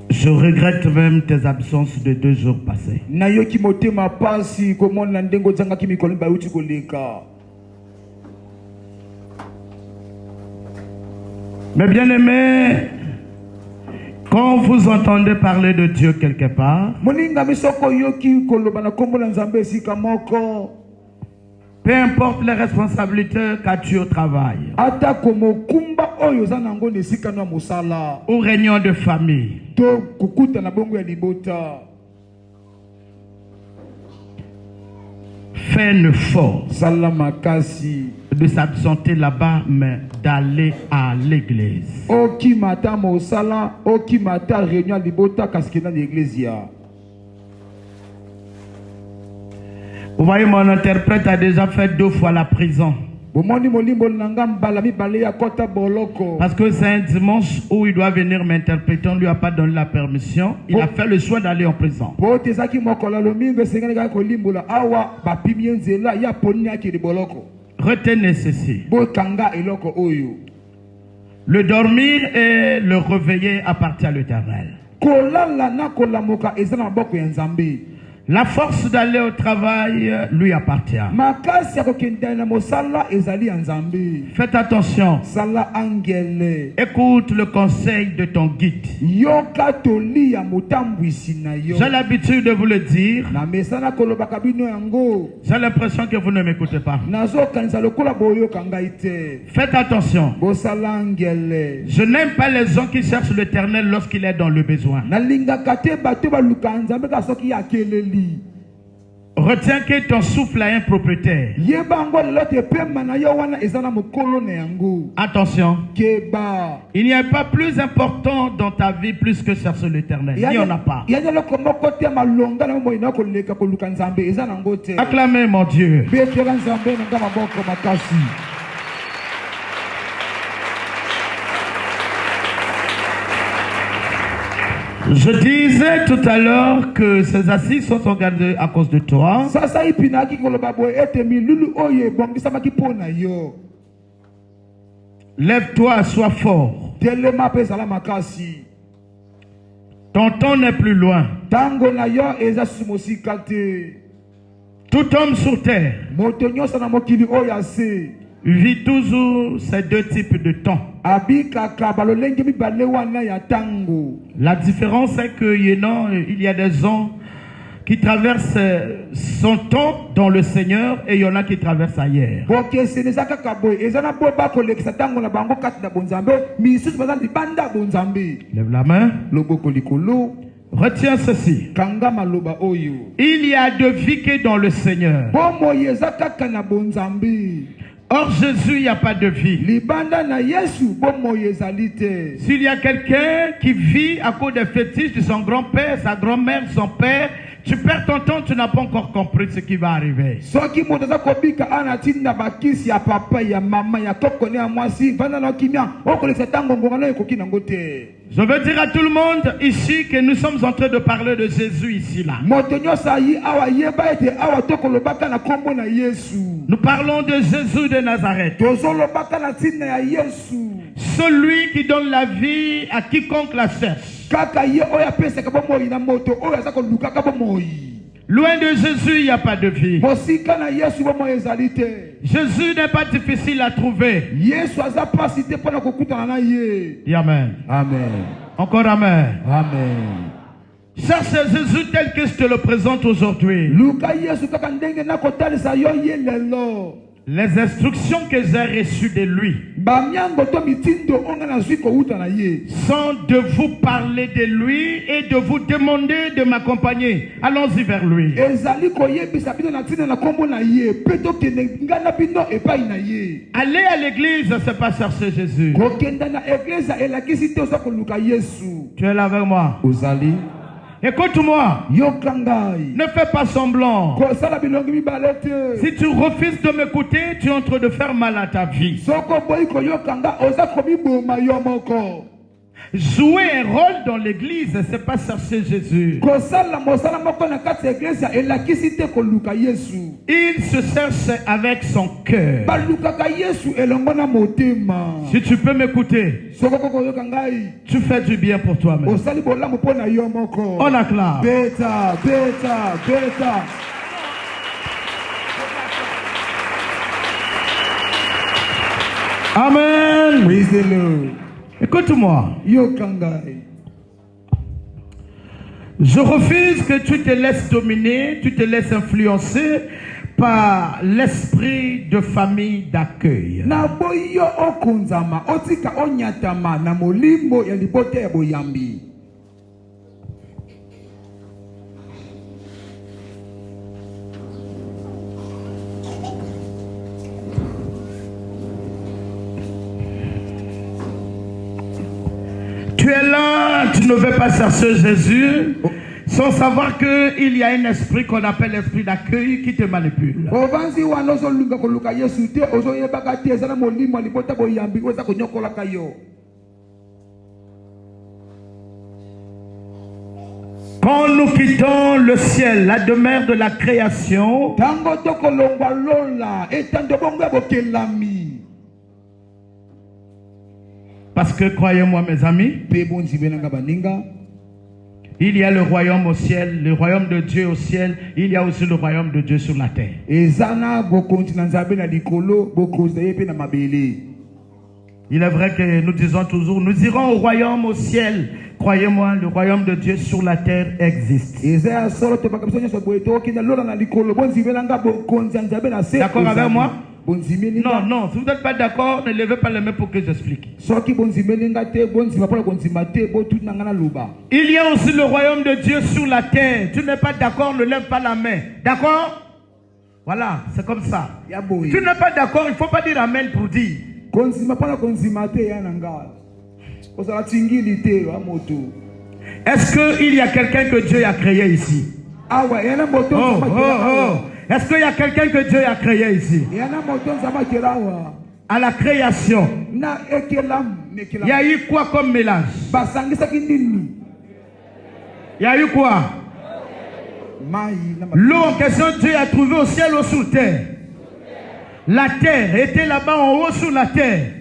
Je regrette même tes absences de 2 jours passés. Mais bien aimés, quand vous entendez parler de Dieu quelque part, peu importe les responsabilités qu'as-tu au travail, ou réunion de famille, fais un effort de s'absenter là-bas, mais d'aller à l'église. Vous voyez, mon interprète a déjà fait 2 fois la prison. Parce que c'est un dimanche où il doit venir m'interpréter, on ne lui a pas donné la permission. Il a fait le choix d'aller en prison. Retenez ceci. Le dormir et le réveiller appartient à l'Éternel. La force d'aller au travail lui appartient. Faites attention. Écoute le conseil de ton guide. J'ai l'habitude de vous le dire. J'ai l'impression que vous ne m'écoutez pas. Faites attention. Je n'aime pas les gens qui cherchent l'Éternel lorsqu'il est dans le besoin. Retiens que ton souffle a un propriétaire. Attention. Il n'y a pas plus important dans ta vie plus que chercher l'Éternel. Il n'y en a pas. Acclamez mon Dieu. Je disais tout à l'heure que ces assises sont organisées à cause de toi. Lève-toi, sois fort. Ton temps n'est plus loin. Tout homme sur terre vit toujours ces 2 types de temps. La différence est qu'il y a des gens qui traversent son temps dans le Seigneur et il y en a qui traversent ailleurs. Lève la main. Retiens ceci. Il y a de vie que dans le Seigneur. Or Jésus, il n'y a pas de vie. S'il y a quelqu'un qui vit à cause des fétiches de son grand-père, sa grand-mère, son père, tu perds ton temps, tu n'as pas encore compris ce qui va arriver. Je veux dire à tout le monde ici que nous sommes en train de parler de Jésus ici là. Nous parlons de Jésus de Nazareth. Celui qui donne la vie à quiconque la cherche. Loin de Jésus, il n'y a pas de vie. Jésus n'est pas difficile à trouver. Et amen. Amen. Encore amen. Amen. Cherche Jésus tel que je te le présente aujourd'hui. Les instructions que j'ai reçues de lui sont de vous parler de lui et de vous demander de m'accompagner. Allons-y vers lui. Aller à l'église, c'est pas chercher Jésus. Tu es là avec moi? Écoute-moi. Ne fais pas semblant. Si tu refuses de m'écouter, tu es en train de faire mal à ta vie. Jouer un rôle dans l'église, c'est pas chercher Jésus. Il se cherche avec son cœur. Si tu peux m'écouter, tu fais du bien pour toi-même. On acclame. Amen. Écoute-moi. Je refuse que tu te laisses dominer, tu te laisses influencer par l'esprit de famille d'accueil. Tu es là, tu ne veux pas chercher Jésus, sans savoir qu'il y a un esprit qu'on appelle l'esprit d'accueil qui te manipule. Quand nous quittons le ciel, la demeure de la création, parce que croyez-moi mes amis, il y a le royaume au ciel, le royaume de Dieu au ciel, il y a aussi le royaume de Dieu sur la terre. Il est vrai que nous disons toujours, nous irons au royaume au ciel. Croyez-moi, le royaume de Dieu sur la terre existe. D'accord avec moi? Non, non, si vous n'êtes pas d'accord, ne levez pas les mains pour que j'explique. Il y a aussi le royaume de Dieu sur la terre. Tu n'es pas d'accord, ne lève pas la main. D'accord? Voilà, c'est comme ça. Tu n'es pas d'accord, il ne faut pas dire amen pour dire. Est-ce qu'il y a quelqu'un que Dieu a créé ici? Est-ce qu'il y a quelqu'un que Dieu a créé ici? À la création, il y a eu quoi comme mélange? Il y a eu quoi? L'eau en question, Dieu a trouvé au ciel ou sous terre? La terre était là-bas en haut sur la terre.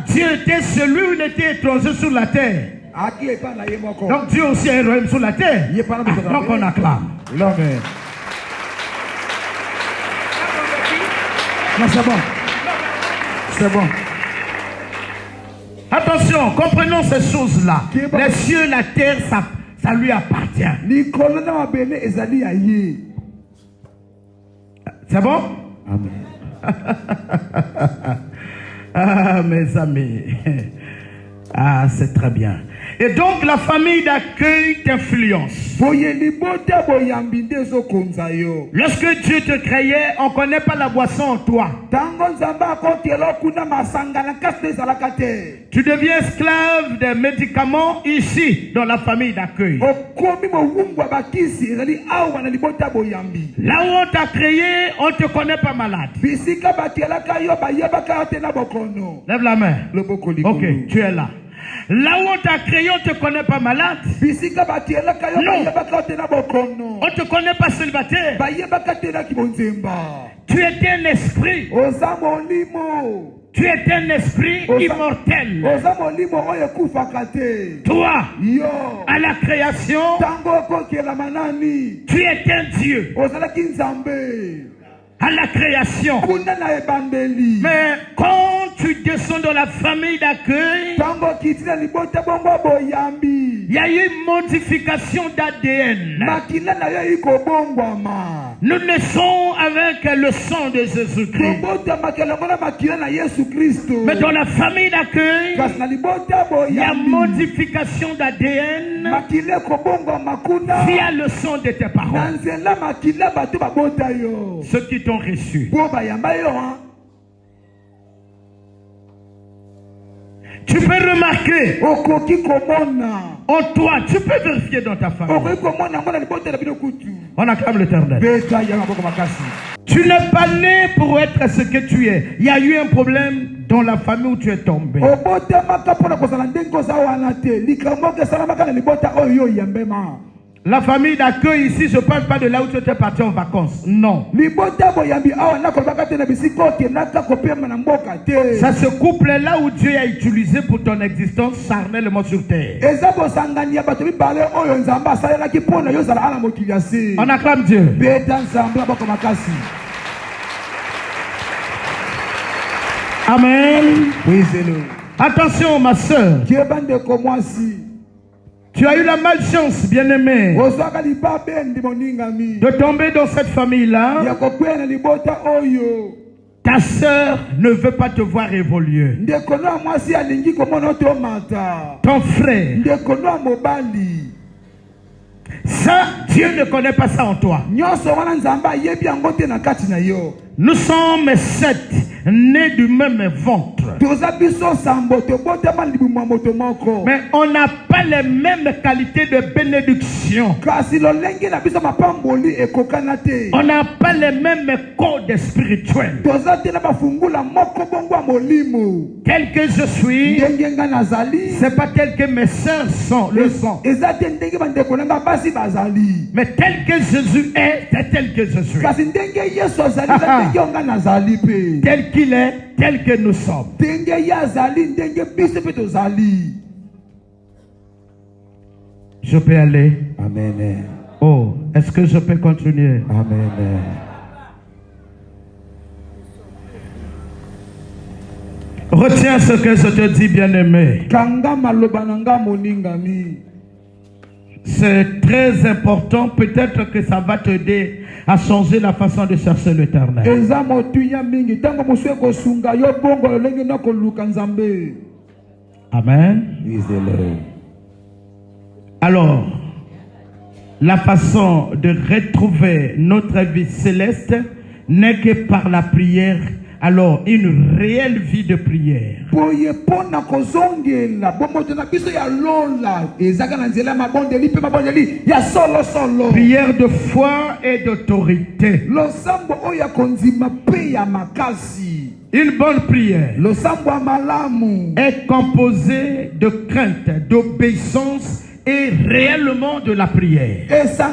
Dieu était celui où il était étranger sur la terre. Donc Dieu aussi a un royaume sur la terre. Donc on acclame. Amen. Non, c'est bon. C'est bon. Attention, comprenons ces choses-là. Les cieux, la terre, ça lui appartient. C'est bon? Amen. Ah, mes amis. Ah, c'est très bien. Et donc la famille d'accueil t'influence. Lorsque Dieu te créait, on ne connaît pas la boisson en toi. Tu deviens esclave des médicaments ici, dans la famille d'accueil. Là où on t'a créé, on ne te connaît pas malade. Lève la main. Ok, tu es là. Là où on t'a créé, on ne te connaît pas malade. Non. On ne te connaît pas célibataire. Tu es un esprit. Tu es un esprit immortel. Toi, à la création, tu es un Dieu. À la création. Mais quand tu descends dans la famille d'accueil, il y a eu une modification d'ADN. Nous naissons avec le sang de Jésus-Christ. Mais dans la famille d'accueil, il y a modification d'ADN via le sang de tes parents. Ceux qui t'ont reçu. Tu peux remarquer en toi, tu peux vérifier dans ta famille. On acclame l'Éternel. Tu n'es pas né pour être ce que tu es. Il y a eu un problème dans la famille où tu es tombé. La famille d'accueil ici, je ne parle pas de là où tu étais parti en vacances. Non. Ça se couple là où Dieu a utilisé pour ton existence charnellement sur terre. On acclame Dieu. Amen. Attention, ma soeur. Tu as eu la malchance, bien-aimé, de tomber dans cette famille-là. Ta soeur ne veut pas te voir évoluer. Ton frère. Ça, Dieu ne connaît pas ça en toi. Nous sommes 7 nés du même ventre. Mais on n'a pas les mêmes qualités de bénédiction. On n'a pas les mêmes codes spirituels. Tel que je suis, c'est pas tel que mes sœurs sont, le sont. Mais tel que Jésus est, c'est tel que je suis. Tel qu'il est, tel que nous sommes. Je peux aller. Amen. Oh, est-ce que je peux continuer? Amen. Retiens ce que je te dis, bien-aimé. C'est très important. Peut-être que ça va t'aider à changer la façon de chercher l'Éternel. Amen. Alors, la façon de retrouver notre vie céleste n'est que par la prière. Alors, une réelle vie de prière. Prière de foi et d'autorité. Une bonne prière est composée de crainte, d'obéissance et réellement de la prière. Ça,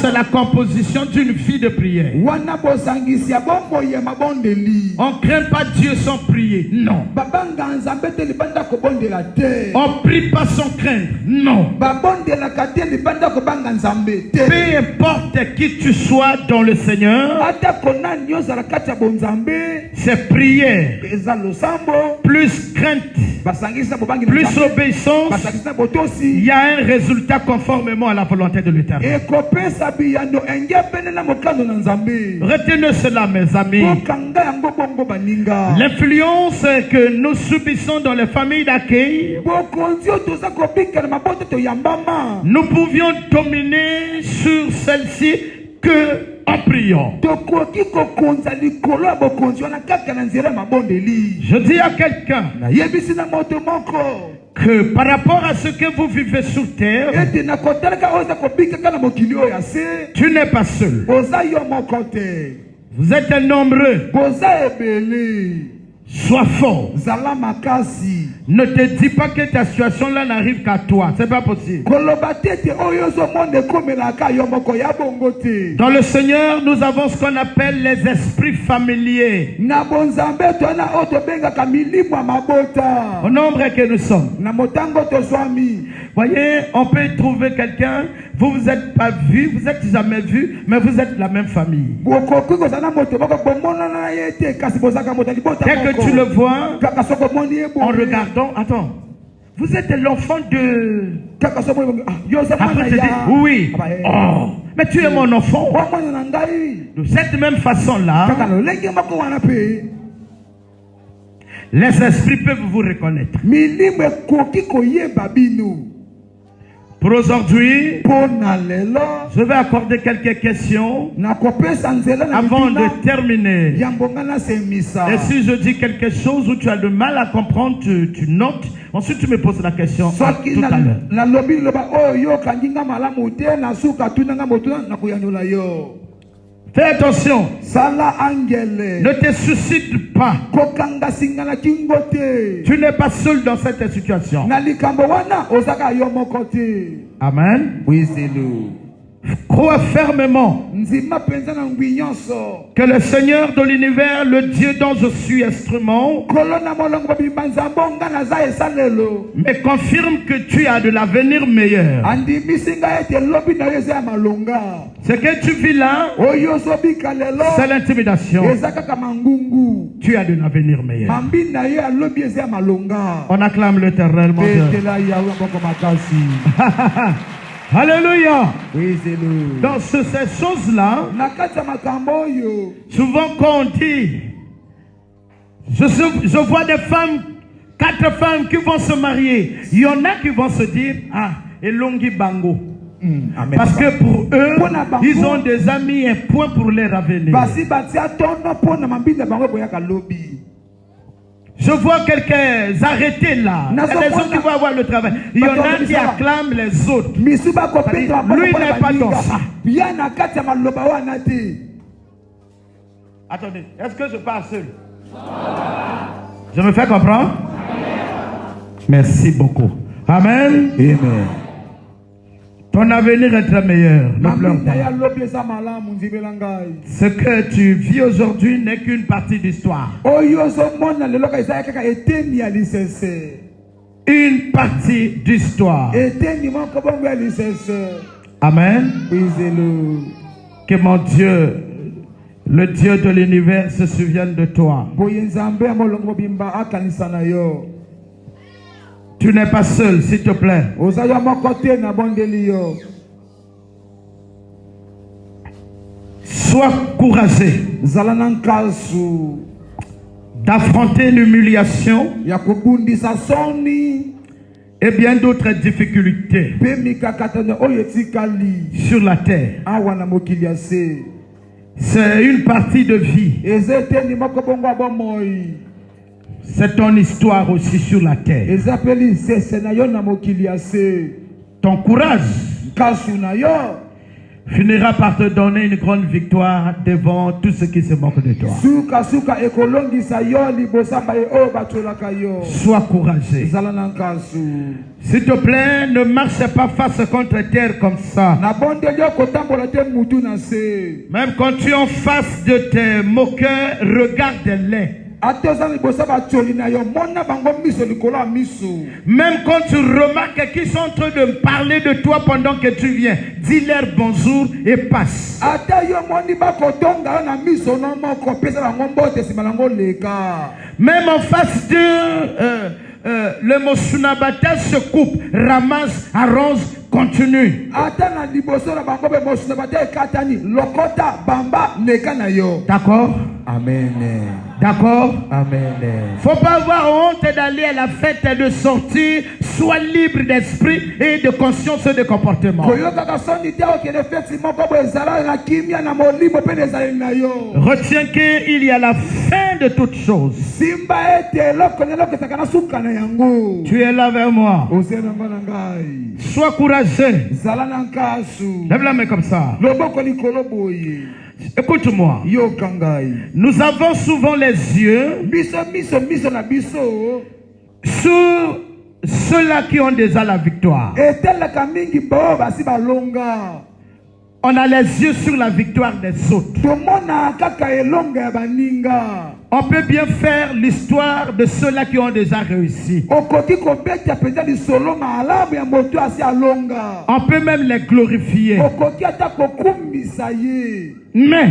c'est la composition d'une vie de prière. On ne craint pas Dieu sans prier. Non. On ne prie pas sans craindre. Non. Peu importe qui tu sois dans le Seigneur, c'est prière plus crainte, plus obéissance, il y a un résultat conformément à la volonté de l'Éternel. Retenez cela, mes amis. L'influence que nous subissons dans les familles d'accueil, nous pouvions dominer sur celle-ci que en priant. Je dis à quelqu'un que par rapport à ce que vous vivez sur terre, tu n'es pas seul. Vous êtes nombreux. Sois fort. Ne te dis pas que ta situation là n'arrive qu'à toi. C'est pas possible. Dans le Seigneur, nous avons ce qu'on appelle les esprits familiers. Au nombre que nous sommes. Voyez, on peut trouver quelqu'un, vous n'êtes pas vu, vous n'êtes jamais vu, mais vous êtes la même famille. Dès que tu le vois, en regardant, attends, vous êtes l'enfant de... Après, tu dis, oui, oh, mais tu es mon enfant. De cette même façon-là, les esprits peuvent vous reconnaître. Pour aujourd'hui, je vais accorder quelques questions avant de terminer. Et si je dis quelque chose où tu as de mal à comprendre, tu notes. Ensuite, tu me poses la question tout à l'heure. Fais attention. Ne te suscite pas. Tu n'es pas seul dans cette situation. Amen. Oui, c'est nous. Crois fermement que le Seigneur de l'univers, le Dieu dont je suis instrument, me confirme que tu as de l'avenir meilleur. Ce que tu vis là, c'est l'intimidation. Tu as de l'avenir meilleur. On acclame l'Éternel, mon Dieu. Alléluia. Dans ces choses-là, souvent quand on dit, je vois des femmes, 4 femmes qui vont se marier. Il y en a qui vont se dire, ah, Elongi Bango. Parce que pour eux, ils ont des amis, un point pour leur avenir. Je vois quelques arrêtés là. Il y a des autres qui vont avoir le travail. Il y en a qui acclament les autres. Lui n'est pas dans ça. Attendez, est-ce que je parle seul? Je me fais comprendre? Merci beaucoup. Amen. Amen. Ton avenir est très meilleur. Ce que tu vis aujourd'hui n'est qu'une partie d'histoire. Une partie d'histoire. Amen. Que mon Dieu, le Dieu de l'univers, se souvienne de toi. Tu n'es pas seul, s'il te plaît. Sois courageux d'affronter l'humiliation et bien d'autres difficultés sur la terre. C'est une partie de vie. C'est ton histoire aussi sur la terre. Ton courage finira par te donner une grande victoire devant tous ceux qui se moquent de toi. Sois courageux. S'il te plaît, ne marche pas face contre terre comme ça. Même quand tu es en face de tes moqueurs, regarde-les. Même quand tu remarques qu'ils sont en train de parler de toi pendant que tu viens, dis-leur bonjour et passe. Même en face de le Mosunabata se coupe, ramasse, arrange, continue. D'accord? Amen. D'accord? Amen. Faut pas avoir honte d'aller à la fête et de sortir. Sois libre d'esprit et de conscience et de comportement. Retiens qu'il y a la fin de toutes choses. Tu es là vers moi. Sois courageux. Lève la main comme ça. Écoute-moi. Nous avons souvent les yeux sur ceux-là qui ont déjà la victoire. On a les yeux sur la victoire des autres. On peut bien faire l'histoire de ceux-là qui ont déjà réussi. On peut même les glorifier. Mais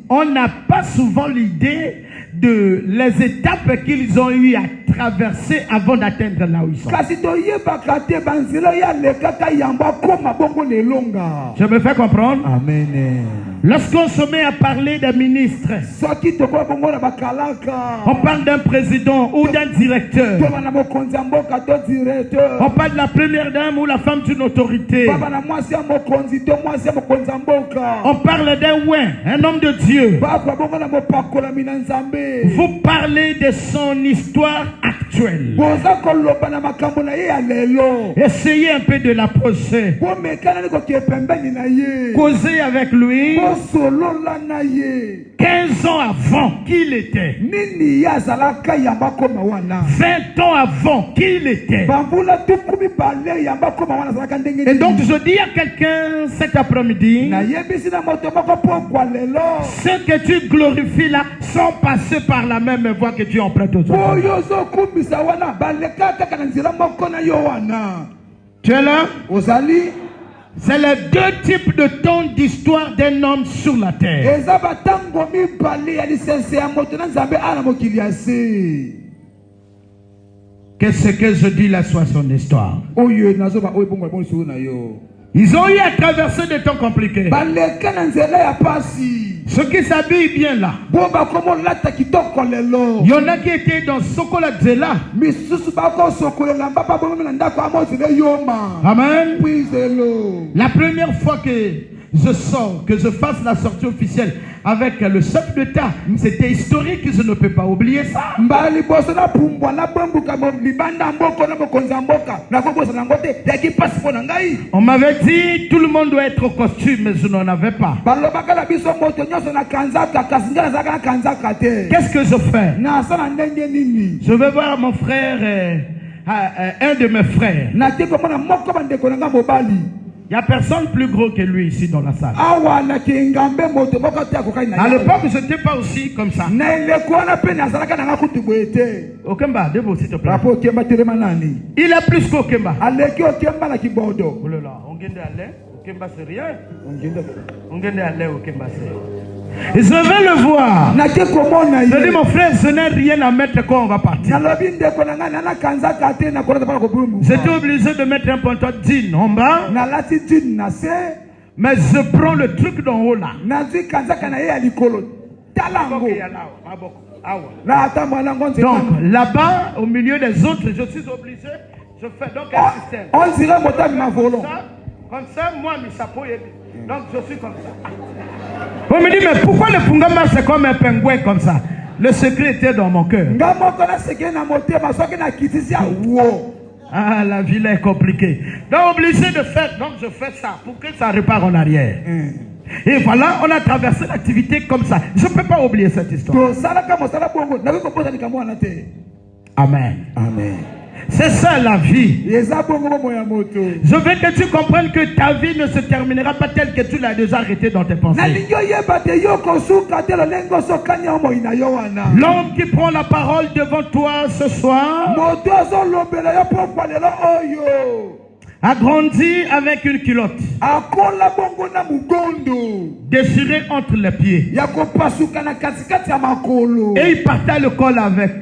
on n'a pas souvent l'idée de les étapes qu'ils ont eu à traverser avant d'atteindre là où ils sont. Je me fais comprendre? Amen. Lorsqu'on se met à parler des ministres, on parle d'un président ou d'un directeur. On parle de la première dame ou la femme d'une autorité. On parle d'un ouin, un homme de Dieu. Vous parlez de son histoire actuelle. Essayez un peu de la poser. Causez avec lui 15 ans avant qui il était. 20 ans avant qui il était. Et donc je dis à quelqu'un cet après-midi, ceux que tu glorifies là sont passés par la même voie que tu empruntes aujourd'hui. Tu es là? C'est les deux types de tons d'histoire d'un homme sur la terre. Qu'est-ce que je dis là soit son histoire? Ils ont eu à traverser des temps compliqués. Ceux qui s'habillent bien là. Il y en a qui étaient dans Sokola Dzela. Amen. La première fois que je sors, que je fasse la sortie officielle avec le chef d'État, c'était historique, je ne peux pas oublier ça. On m'avait dit tout le monde doit être au costume, mais je n'en avais pas. Qu'est-ce que je fais? Je vais voir mon frère, un de mes frères. Il n'y a personne plus gros que lui ici dans la salle. À l'époque, je n'étais pas aussi comme ça. Okemba, debout s'il te plaît. Il est plus qu'Okemba. Oh là là, on vient d'aller. Okemba c'est rien. On vient d'aller, Okemba c'est. Je vais le voir. Je dis mon frère, je n'ai rien à mettre quand on va partir. J'étais obligé de mettre un pantalon jean en bas. Mais je prends le truc d'en haut là. Donc là-bas, au milieu des autres, je suis obligé. Je fais donc un système. Comme ça, moi, mes chapeaux, donc je suis comme ça. On me dit, mais pourquoi le Pungamba c'est comme un pingouin comme ça? Le secret était dans mon cœur. Ah, la vie là est compliquée. Donc obligé de faire, donc je fais ça pour que ça repart en arrière. Et voilà, on a traversé l'activité comme ça. Je ne peux pas oublier cette histoire. Amen. Amen. C'est ça la vie. Je veux que tu comprennes que ta vie ne se terminera pas telle que tu l'as déjà arrêté dans tes pensées. L'homme qui prend la parole devant toi ce soir a grandi avec une culotte déchirée entre les pieds. Et il partait à l'école avec.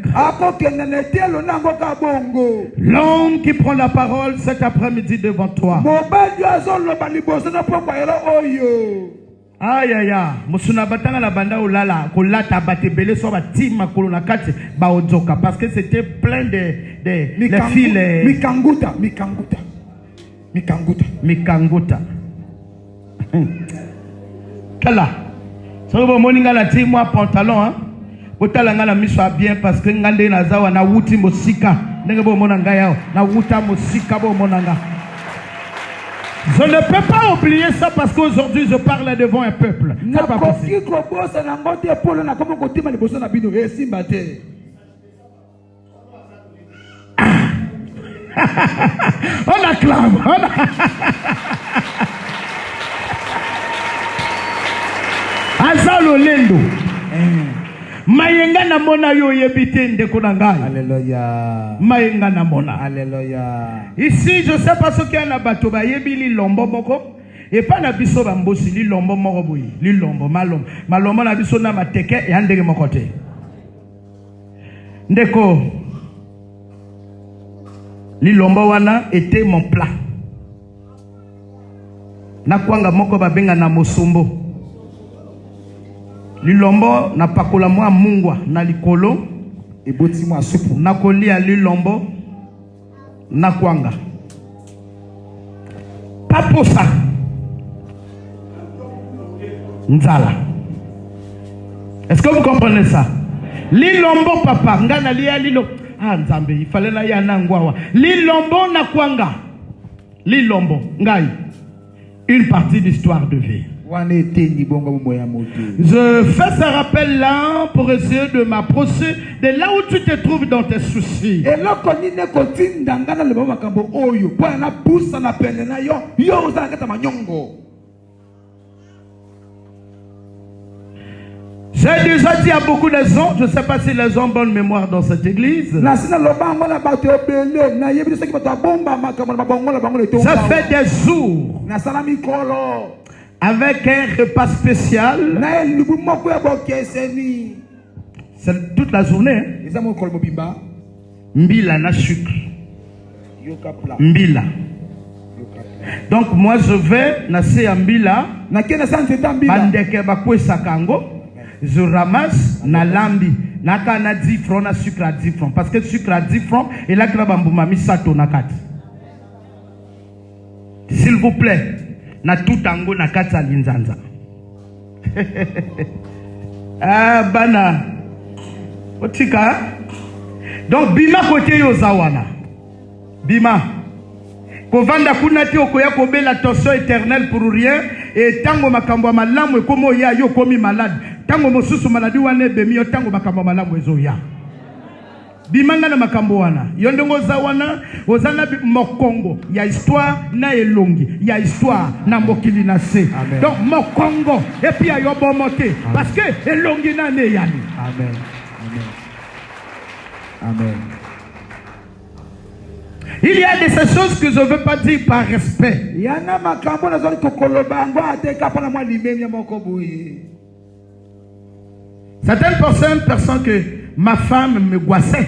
L'homme qui prend la parole cet après-midi devant toi. Aïe aïe aïe, musuna batanga la banda olala kolata batebele so batima kolona kati ba odzoka parce que c'était plein de fils Mikanguta. Kala. So bo moninga la ti moi pantalon hein. Botalanga la miso bien parce que ngande na zawa na wuti mosika. Ndenge bo monanga yao na wuta mosika bo monanga. Je ne peux pas oublier ça parce qu'aujourd'hui je parle devant un peuple. C'est pas possible. On acclame. Azalo lendo. Mayenga na mona yo yebite ndeko na ngai. Alléluia. Mayenga na mona. Alléluia. Ici je sais pas ce qu'il y a na bato ba yebi li lombo moko et pas na biso ba mbosi li lombo moko boyi. Li lombo malombo na biso na mateke ya ndenge moko te. Ndeko li lombo wana était mon plat. Na kwanga moko ba benga na mosombo. Lilombo na pakola mwa mungwa na likolo eboti mwa supu na kolia lilombo na kwanga paposa nzala. Est-ce que vous comprenez ça? Lilombo papa, ngana lia lilo. Ah nzambe, il fallait la yana ngwawa. Lilombo na kwanga. Lilombo, ngai. Une partie d'histoire de vie. Je fais ce rappel là pour essayer de m'approcher de là où tu te trouves dans tes soucis. J'ai déjà dit à beaucoup de gens, je ne sais pas si les gens ont bonne mémoire dans cette église. Ça fait des jours avec un repas spécial. C'est toute la journée. Hein? Mbila na sucre. Mbila. Donc moi je vais nasser à Mbila. Bandeke bakwe sakango. Je ramasse na lambi. Naka na 10 francs na sucre à 10 francs. Parce que sucre à 10 francs, et là krabambouma mi sato nakati. S'il vous plaît. Na tout tango na kata linzanza. Ah bana. Otika. Donc bima côté yozawana. Bima. Kovanda kuna te okoya kobela tension éternelle pour rien et tango makambo malamu komo ya yo komi malade. Tango mosusu maladi wane bemi yo tango makambo malamu ezoya. Bimanga na makambo wana yondongo za wana ozana mokongo ya histoire na elongi ya histoire na mokili na se. Donc mokongo et puis ayo bomote parce que elongi na ne yani. Amen. Amen. Amen. Il y a des choses que je ne veux pas dire par respect. Certaines personnes que ma femme me goissait.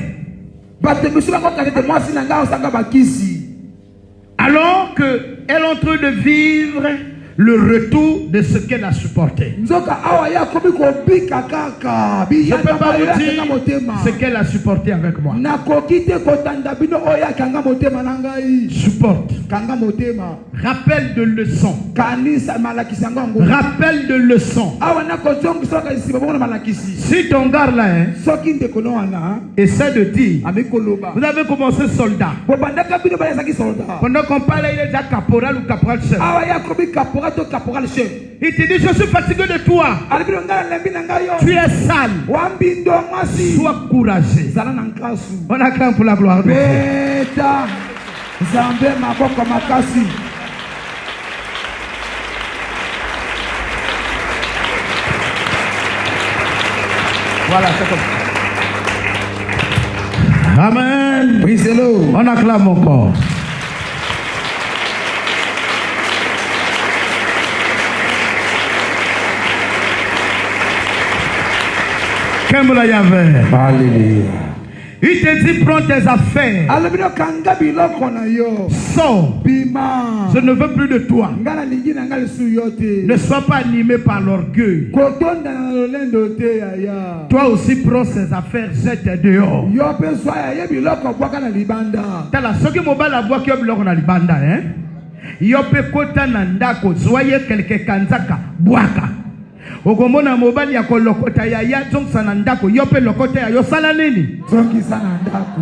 Alors qu'elle est en train de vivre le retour de ce qu'elle a supporté. Je ne peux pas vous dire ce qu'elle a supporté avec moi. Supporte. Rappel de leçon. Rappel de leçon. Si ton gars là, essaie de dire, vous avez commencé soldat. Pendant qu'on parle, il est déjà caporal ou caporal chef. Il te dit, je suis fatigué de toi. Tu es sale. Sois courageux. On acclame pour la gloire de Dieu. Voilà, c'est comme ça. Amen. On acclame encore. Alléluia. Il te dit, prends tes affaires. Sors. Je ne veux plus de toi. Ne sois pas animé par l'orgueil. Toi aussi prends ses affaires, jette dehors. T'as la seule mobile à voir qui est bloqué dans le banda, hein? Yope kota nandako, soyez quelque kanzaka, boaka. Okomona mobali ya kolokota ya ya zonsa na ndako yope lokota ya yosala nini zonsa na ndako.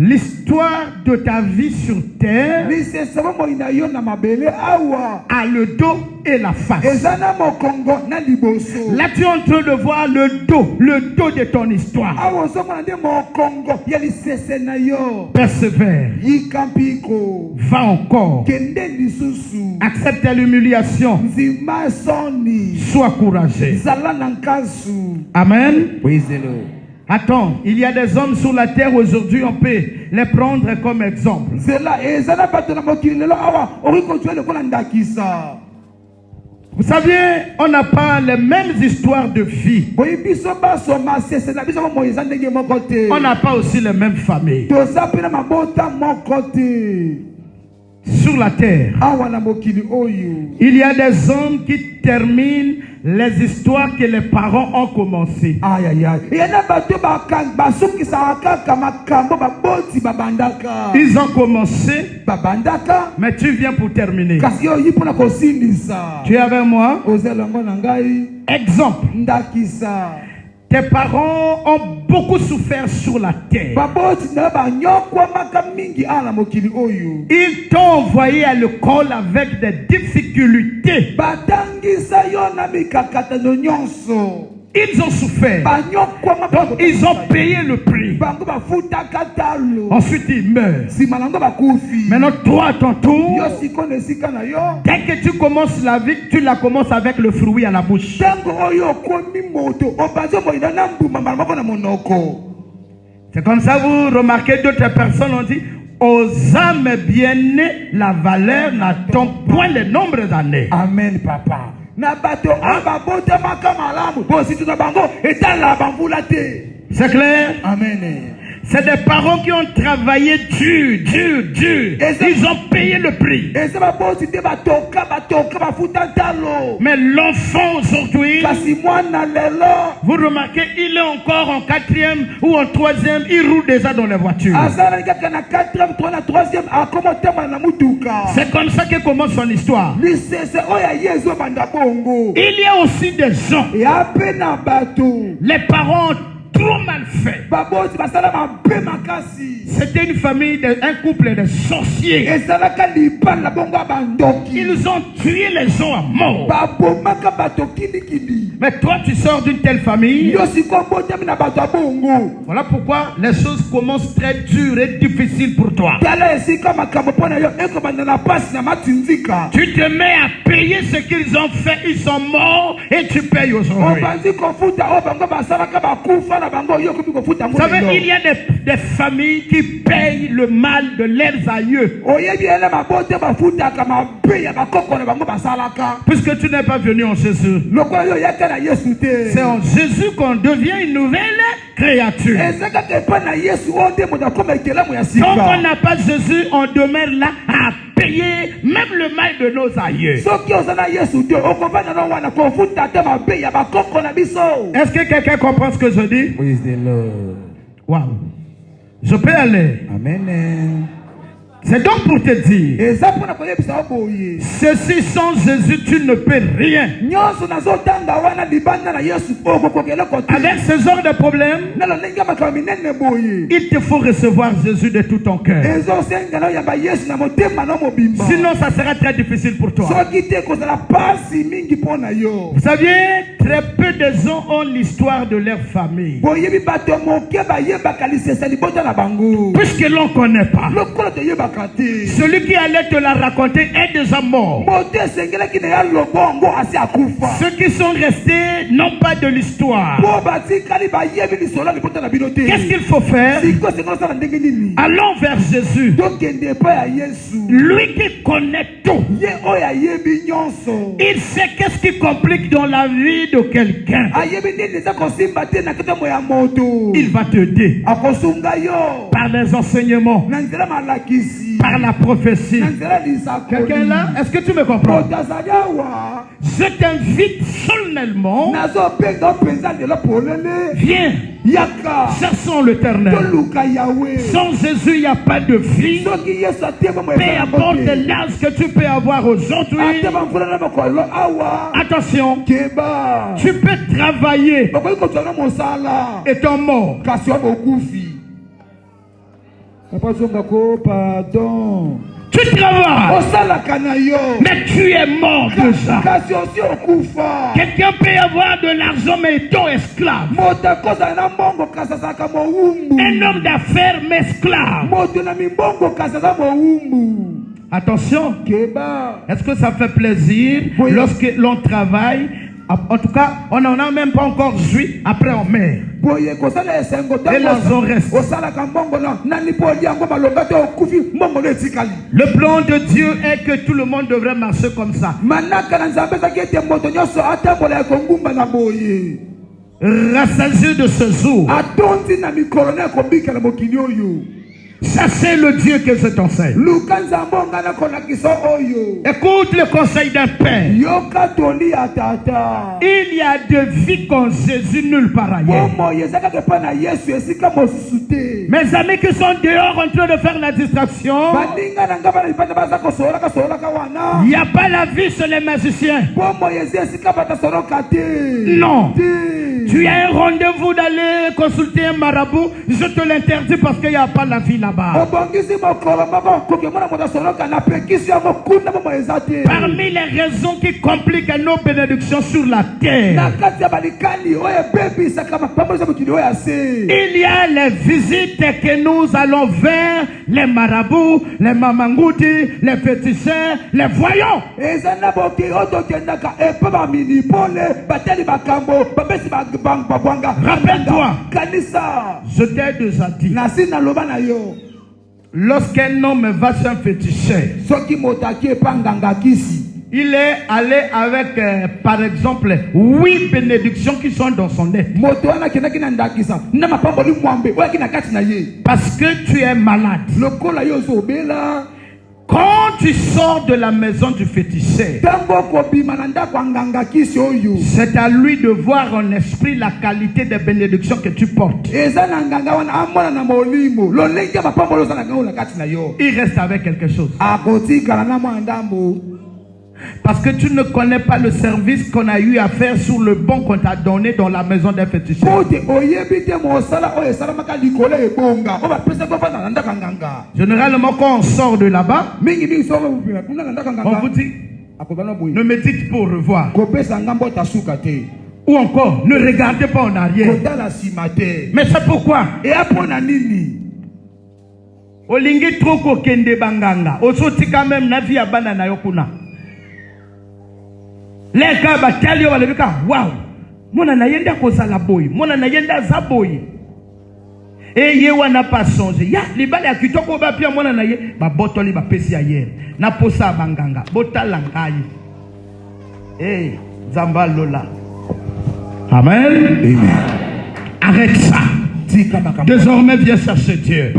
L'histoire de ta vie sur terre a le dos et la face. Là tu es en train de voir le dos de ton histoire. Persévère. Va encore. Accepte l'humiliation. Sois courageux. Amen. Attends, il y a des hommes sur la terre aujourd'hui, on peut les prendre comme exemple. Vous savez, on n'a pas les mêmes histoires de vie. On n'a pas aussi les mêmes familles. Sur la terre, il y a des hommes qui terminent les histoires que les parents ont commencées. Ils ont commencé, mais tu viens pour terminer. Tu es avec moi? Exemple. tes parents ont beaucoup souffert sur la terre. Ils t'ont envoyé à l'école avec des difficultés. Ils ont souffert. Donc, ils ont payé le prix. Ensuite, ils meurent. Maintenant, toi, à ton tour, dès que tu commences la vie, tu la commences avec le fruit à la bouche. C'est comme ça, vous remarquez, d'autres personnes ont dit, aux âmes bien nées, la valeur n'attend point le nombre d'années. Amen, papa. C'est clair? Amen. C'est des parents qui ont travaillé dur. Ils ont payé le prix. Mais l'enfant aujourd'hui, vous remarquez, il est encore en 4e ou en 3e, il roule déjà dans les voitures. C'est comme ça que commence son histoire. Il y a aussi des gens, les parents trop mal fait. C'était une famille, un couple de sorciers. Ils ont tué les gens à mort. Mais toi, tu sors d'une telle famille. Voilà pourquoi les choses commencent très dures et difficiles pour toi. Tu te mets à payer ce qu'ils ont fait. Ils sont morts et tu payes aujourd'hui. Vous savez, il y a des familles qui payent le mal de leurs aïeux. Puisque tu n'es pas venu en Jésus. C'est en Jésus qu'on devient une nouvelle créature. Quand on n'a pas Jésus, on demeure là à payer même le mal de nos aïeux. Est-ce que quelqu'un comprend ce que je dis? Oui, c'est le... Wow. Je peux aller. Amen. C'est donc pour te dire, ceci sans Jésus, tu ne peux rien. Avec ce genre de problème, il te faut recevoir Jésus de tout ton cœur. Sinon, ça sera très difficile pour toi. Vous saviez, très peu de gens ont l'histoire de leur famille. Puisque l'on ne connaît pas. Celui qui allait te la raconter est déjà mort. Ceux qui sont restés n'ont pas de l'histoire. Qu'est-ce qu'il faut faire? Allons vers Jésus. Lui qui connaît tout. Il sait qu'est-ce qui complique dans la vie de quelqu'un. Il va t'aider par les enseignements, par la prophétie. Quelqu'un là? Est-ce que tu me comprends? Je t'invite solennellement. Viens. Cherchons l'Éternel. Sans Jésus, il n'y a pas de vie. Peu importe l'âge que tu peux avoir aujourd'hui. Attention. Tu peux travailler étant mort. Pardon. Tu travailles, mais tu es mort déjà. Quelqu'un peut avoir de l'argent, mais étant esclave. Un homme d'affaires, mais esclave. Attention. Est-ce que ça fait plaisir lorsque l'on travaille? En tout cas, on n'en a même pas encore joui. Après, on meurt. Et l'argent reste. Le plan de Dieu est que tout le monde devrait marcher comme ça. Rassasié de ce jour. Ça, c'est le Dieu que je t'enseigne. Écoute le conseil d'un père. Il y a de vie qu'en Jésus nulle part ailleurs. Mes amis qui sont dehors en train de faire la distraction, il n'y a pas la vie chez les magiciens. Non. Tu as un rendez-vous d'aller consulter un marabout, je te l'interdis parce qu'il n'y a pas la vie là-bas. Parmi les raisons qui compliquent nos bénédictions sur la terre, il y a les visites que nous allons vers les marabouts, les mamangouti, les féticheurs, les voyants. Rappelle-toi, je t'ai déjà dit, lorsqu'un homme va chez un féticheur, il est allé avec, par exemple, 8 bénédictions qui sont dans son nez. Parce que tu es malade. Quand tu sors de la maison du féticheur, c'est à lui de voir en esprit la qualité des bénédictions que tu portes. Il reste avec quelque chose. Parce que tu ne connais pas le service qu'on a eu à faire sur le bon qu'on t'a donné dans la maison des féticheurs. Généralement, quand on sort de là-bas, on vous dit, ne me dites pas au revoir. Ou encore, ne regardez pas en arrière. Mais c'est pourquoi? Olingi troko kende banganga. Osoti quand même na vie abana na yokuna. Les gars batali yo balebika wow. Mona na yenda kozala boy. Mona na yenda za boy. Et ye wana pas changer. Ya libali ya kitoko ba pia mona na ye ba botoli ba pesi ayer. Na posa banganga. Botala ngai. Eh Zamba Lola. Amen. Amen. Arrête ça. Désormais, viens chercher Dieu.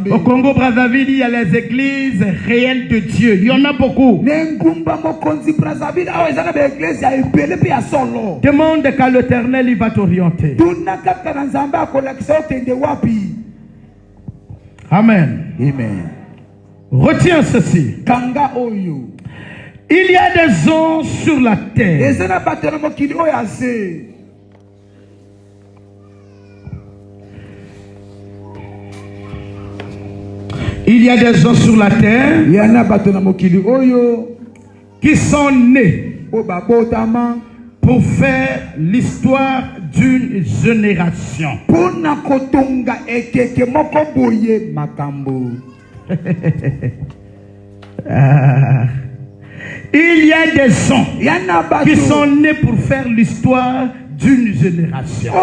Au Congo Brazzaville, il y a les églises réelles de Dieu. Il y en a beaucoup. Demande qu'à l'Éternel, il va t'orienter. Amen. Amen. Retiens ceci. Il y a des gens sur la terre. Il y a des gens sur la terre qui sont nés pour faire l'histoire d'une génération. Il y a des gens qui sont nés pour faire l'histoire d'une génération.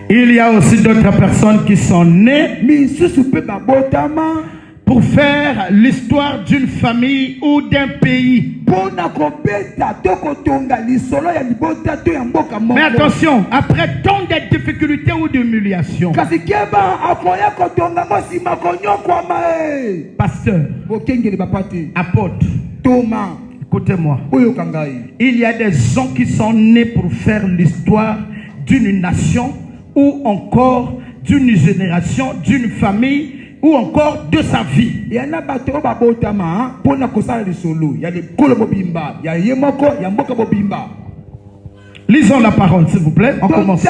Il y a aussi d'autres personnes qui sont nées pour faire l'histoire d'une famille ou d'un pays. Mais attention, après tant de difficultés ou d'humiliation, pasteur, apôtre, écoutez-moi, il y a des gens qui sont nés pour faire l'histoire d'une nation ou encore d'une génération, d'une famille ou encore de sa vie. Lisons la parole, s'il vous plaît. On commence.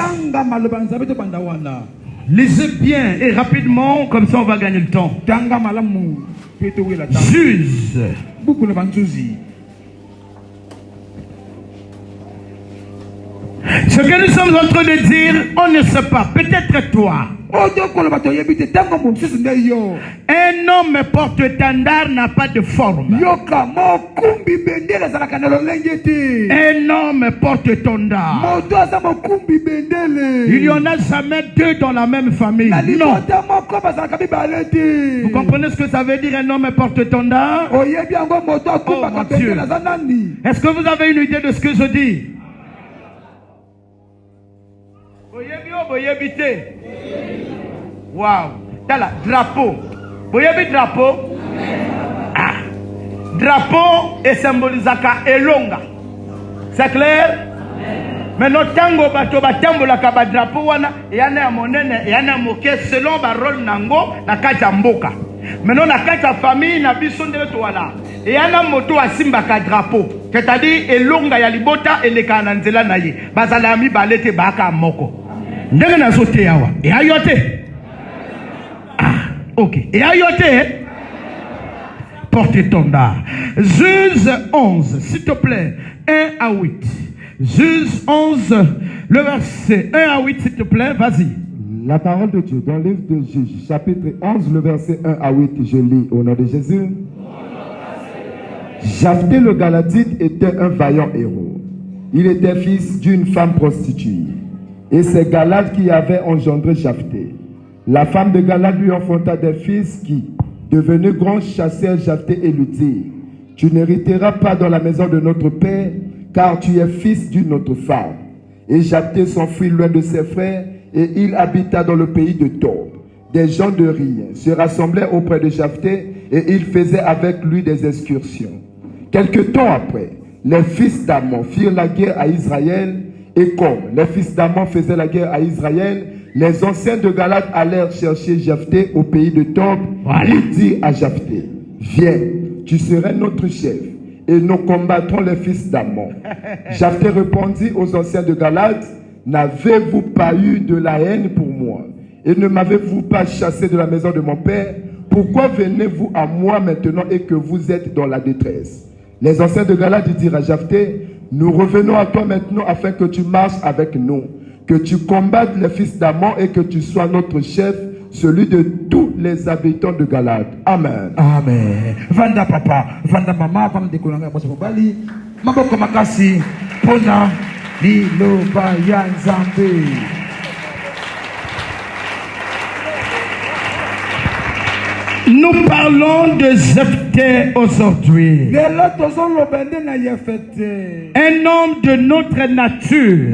Lisez bien et rapidement, comme ça on va gagner le temps. Juge. Ce que nous sommes en train de dire, on ne sait pas. Peut-être toi. Un homme porte-étendard n'a pas de forme. Un homme porte-étendard. Il n'y en a jamais deux dans la même famille. Non. Vous comprenez ce que ça veut dire un homme porte-étendard? Oh mon Dieu. Est-ce que vous avez une idée de ce que je dis? Wow. Tala, drapeau. Boyebi drapeau. Ah. Drapeau est symbolisaka elonga. C'est clair? Maintenant tango bato batambo la drapeau wana yana monene yana moke selon ba rôle nango na kati mboka. Maintenant, dans la famille, na biso ndele toala. Et ana moto asimbaka drapeau. C'est-à-dire, elonga ya libota eleka na nzela na ye. Bazala mi balete baka moko. Ndenge na zote yawa. Et ayote. Ah, ok. Et ayote. Porte ton dard. Juge 11, s'il te plaît. 1 à 8. Juge 11, le verset 1 à 8, s'il te plaît. Vas-y. La parole de Dieu dans le livre de Juges, chapitre 11, le verset 1 à 8, je lis au nom de Jésus. Japhthé le Galadite était un vaillant héros. Il était fils d'une femme prostituée. Et c'est Galad qui avait engendré Japhthé. La femme de Galad lui enfanta des fils qui, devenus grands, chassèrent Japhthé et lui dirent: tu n'hériteras pas dans la maison de notre père, car tu es fils d'une autre femme. Et Japhthé s'enfuit loin de ses frères, et il habita dans le pays de Tob. Des gens de rien se rassemblaient auprès de Japhthé, et il faisait avec lui des excursions. Quelque temps après, les fils d'Ammon firent la guerre à Israël, et comme les fils d'Ammon faisaient la guerre à Israël, les anciens de Galad allèrent chercher Japhthé au pays de Tob. Voilà. Il dit à Japhthé: viens, tu serais notre chef, et nous combattrons les fils d'Ammon. Japhthé répondit aux anciens de Galad: n'avez-vous pas eu de la haine pour moi, et ne m'avez-vous pas chassé de la maison de mon père? Pourquoi venez-vous à moi maintenant et que vous êtes dans la détresse? Les anciens de Galad dirent à Japhthé: nous revenons à toi maintenant afin que tu marches avec nous, que tu combattes les fils d'Ammon et que tu sois notre chef, celui de tous les habitants de Galad. Amen. Amen. Vanda papa, vanda mama, vanda dekolanga bosa bali, maboko makasi, pona liloba ya Nzambe. Nous parlons de Jephthé aujourd'hui. Un homme de notre nature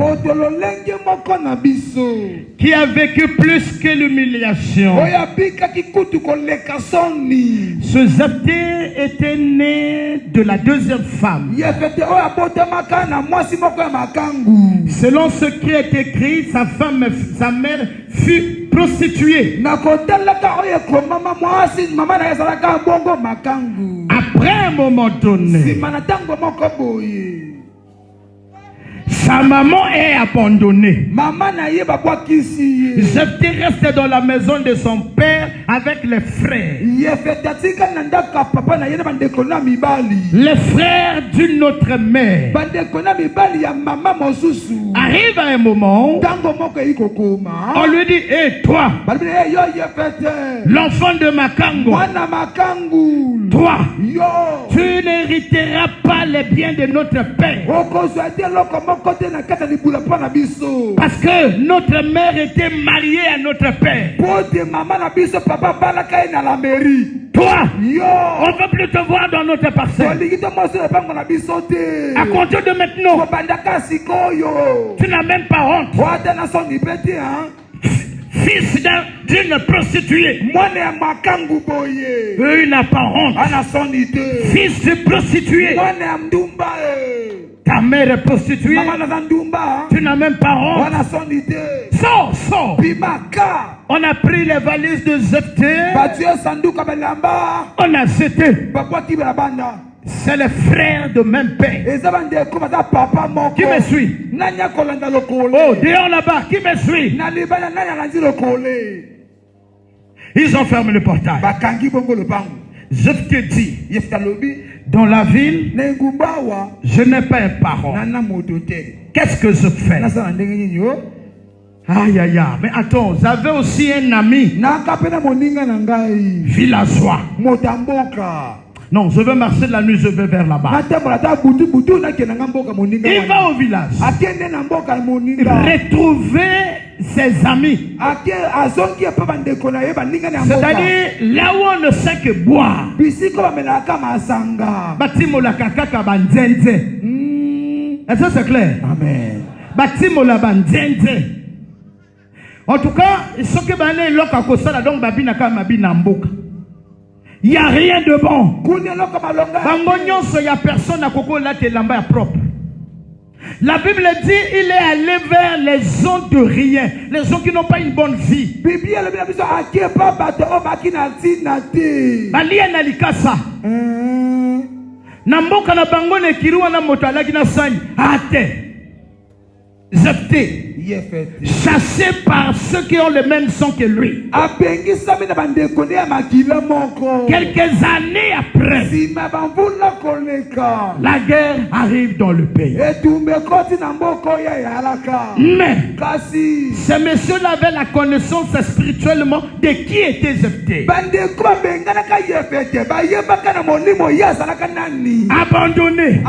qui a vécu plus que l'humiliation. Ce Jephthé était né de la deuxième femme. Selon ce qui est écrit, sa mère fut prostituée. Après un moment donné, sa maman est abandonnée. Jephthé reste dans la maison de son père avec les frères. Les frères d'une autre mère. Arrive à un moment, on lui dit: hé, toi, l'enfant de Makango, toi, tu n'hériteras pas les biens de notre père. Parce que notre mère était mariée à notre père. Toi, on ne veut plus te voir dans notre parcelle. À compter de maintenant, tu n'as même pas honte. Fils d'une prostituée. Il n'a pas honte. Fils de prostituée. Ta mère est prostituée. Tu n'as même pas honte. Sors. On a pris les valises de Jephthé. On a jeté. C'est les frères de même père. Qui me suit? Oh, dehors là-bas, qui me suit? Ils ont fermé le portail. Jephthé dit: dans la ville, je n'ai pas un parent. Qu'est-ce que je fais? Aïe aïe aïe. Mais attends, j'avais aussi un ami villageois. Non, je veux marcher la nuit, je vais vers là-bas. Il va au village. Retrouver ses amis. C'est-à-dire là où on ne sait que boire. Batimola kakaka banzenze. Est-ce que c'est clair? Amen. Batimola banzenze. En tout cas, ce que bané loka kosala donc babina ka mabina mboka. Il n'y a rien de bon. Il n'y a personne à Koko là te lamba propre. La Bible dit il est allé vers les gens de rien, les gens qui n'ont pas une bonne vie. Balia na likasa. Na mboka na bango ne kiruwa na moto alaki na sani. Ate. Jephthé. Chassé par ceux qui ont le même sang que lui. Quelques années après, la guerre arrive dans le pays. Mais ces messieurs-là avaient la connaissance spirituellement de qui était Jephthé. Abandonné.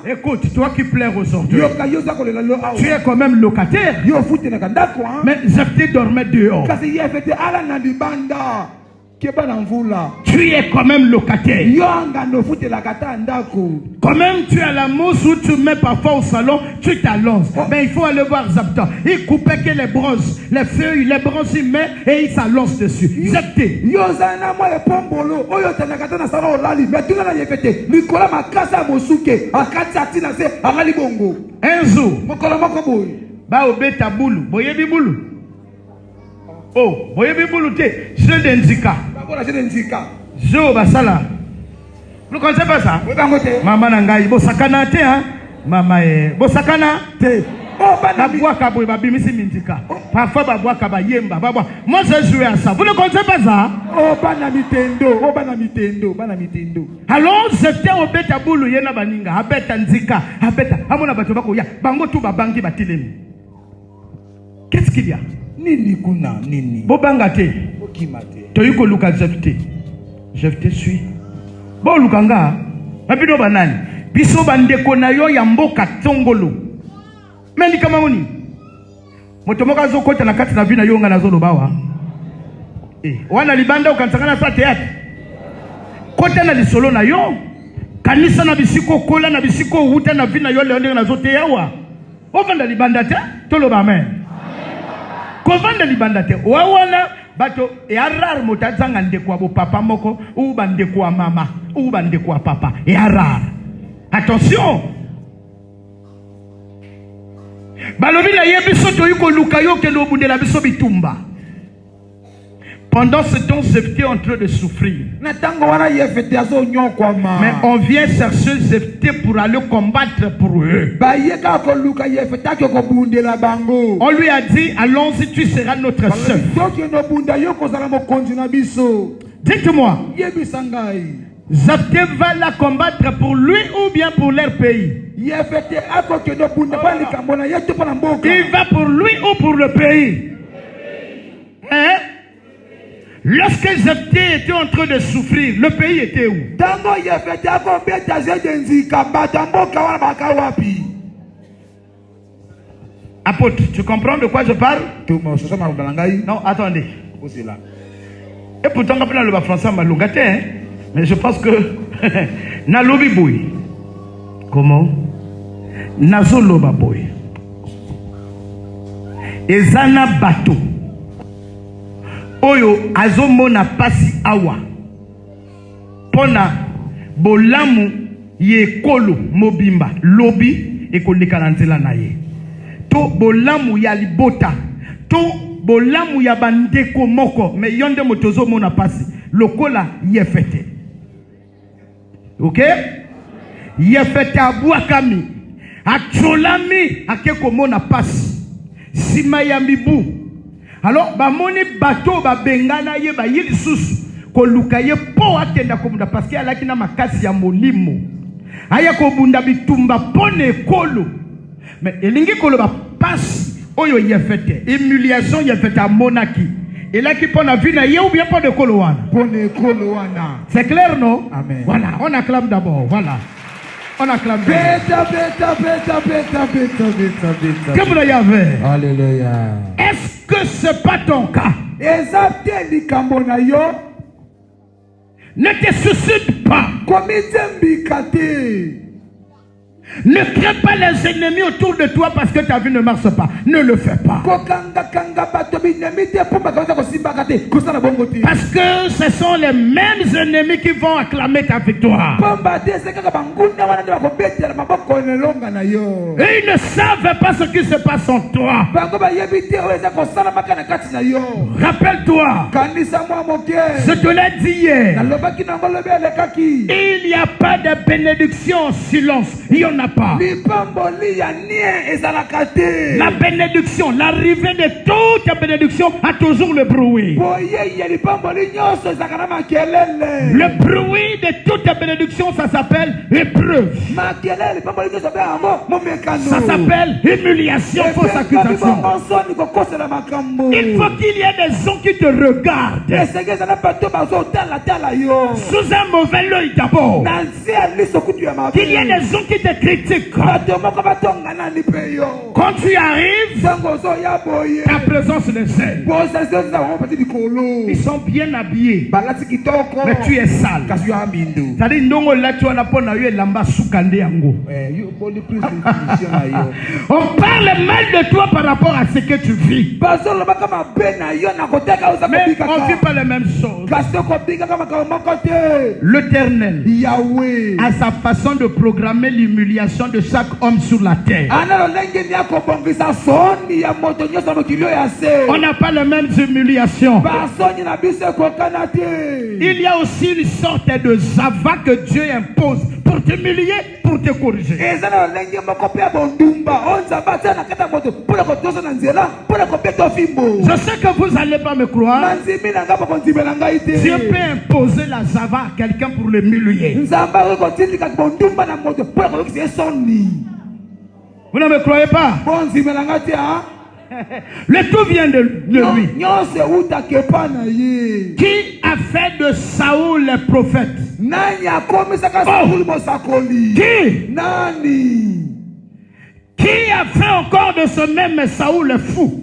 Écoute, toi qui pleures aujourd'hui, tu es quand même locataire. Mais Jephthé dormait dehors. Tu es quand même locataire. Quand même tu as la mousse où tu mets parfois au salon, tu t'allonges. Mais il faut aller voir Jephthé. Il coupait que les bronzes, les feuilles, les bronzes il met et il s'allonge dessus. Jephthé. Un jour, ba obeta bulu, boyebi bulu. Oh, boyebi bulu te, je d'indika. Je basala. Vous connaissez pas ça? Maman nangai, bo sakana te hein? Mama bosakana te. Babwaka boy babimisi mindika. Parfois babwaka bayemba babwa. Moi j'ai joué à ça. Vous ne connaissez pas ça? Oh bana mitendo. Alors j'étais au beta bulu yena baninga, abeta nzika, abeta. Amona bato bako ya, bango tu babangi batilemi. Qu'est-ce qu'il y a? Nini kuna nini. Bobanga te. Okimate. Toyiko luka Jephthé. Jephthé suit. Bo lukanga. Babino banani. Biso bandeko na yo ya mboka tongolo. Mendi kama moni. Motomoka zo kota na kati na vina yo nga na zolo bawa. Wana libanda ukansangana sa théâtre. Kota na lisolo na yo. Kanisa na bisiko kola na bisiko huta na vina yo leonde na zote yawa. Ovanda libanda te. Tolo ba amen. Kovanda libanda te. Wawana bato rare motazanga ndeko wa papa moko ou bandeko wa mama ou bandeko wa papa. Rare. Attention. Balobi na yebiso to yuko lukayo ke no bundela biso bitumba. Pendant ce temps, Jephthé est en train de souffrir. Mais on vient chercher Jephthé pour aller combattre pour eux. On lui a dit, allons-y, tu seras notre chef. Dites-moi, Jephthé va la combattre pour lui ou bien pour leur pays? Il va pour lui ou pour le pays? Hein? Lorsque Jephthé était en train de souffrir, le pays était où? Apôtre, tu comprends de quoi je parle? Non, attendez. Et pourtant, quand on a le français, mais je pense que Nalobi boy. Comment? Nazoloba boy. Ezana bateau. Oyo azomona pasi awa. Pona bolamu ye kolo mobimba lobi ekoleka na nzela na ye. To bolamu ya libota. To bolamu ya bandeko moko me yonde motozo mona pasi lokola yefete. OK? Yefete abwakami. Acholami akeko mona pasi. Sima ya mibu. Alors, bamoni bateau ba bengana ye ba yili susu ko lukaye po akenda ko munda parce que alaki na makasi ya molimo. Aya ko bunda bitumba pone kolo. Mais elingi kolo ba passe oyo yefete. Humiliation yefete a monaki. Et là qui pone vie na ye ou bien pas de kolo wana. Pone kolo wana. C'est clair non? Amen. Voilà, on acclame d'abord. Voilà. On acclame. Beta. Que vous l'avez. Alléluia. Est-ce que c'est pas ton cas? Ne te suicide pas. Ne crée pas les ennemis autour de toi parce que ta vie ne marche pas. Ne le fais pas. Parce que ce sont les mêmes ennemis qui vont acclamer ta victoire. Et ils ne savent pas ce qui se passe en toi. Rappelle-toi, je te l'ai dit hier, il n'y a pas de bénédiction en silence. Il n'y en a pas. La bénédiction, l'arrivée de toute bénédiction a toujours le bruit. Le bruit de toute bénédiction, ça s'appelle épreuve. Ça s'appelle humiliation, fausse accusation. Il faut qu'il y ait des gens qui te regardent sous un mauvais œil d'abord. Qu'il y ait des gens qui te critiquent. Quand tu arrives, ta présence les aide. Ils sont bien habillés, mais tu es sale. On parle mal de toi par rapport à ce que tu vis. Mais on ne vit pas les mêmes choses. L'Éternel a sa façon de programmer l'humiliation de chaque homme sur la terre. On n'a pas les mêmes humiliations. Il y a aussi une sorte de zava que Dieu impose pour t'humilier, pour te corriger. Je sais que vous n'allez pas me croire. Dieu peut imposer la zava à quelqu'un pour le humilier. Vous ne me croyez pas? Le tout vient de lui. Qui a fait de Saoul le prophète? Qui a fait encore de ce même Saoul le fou?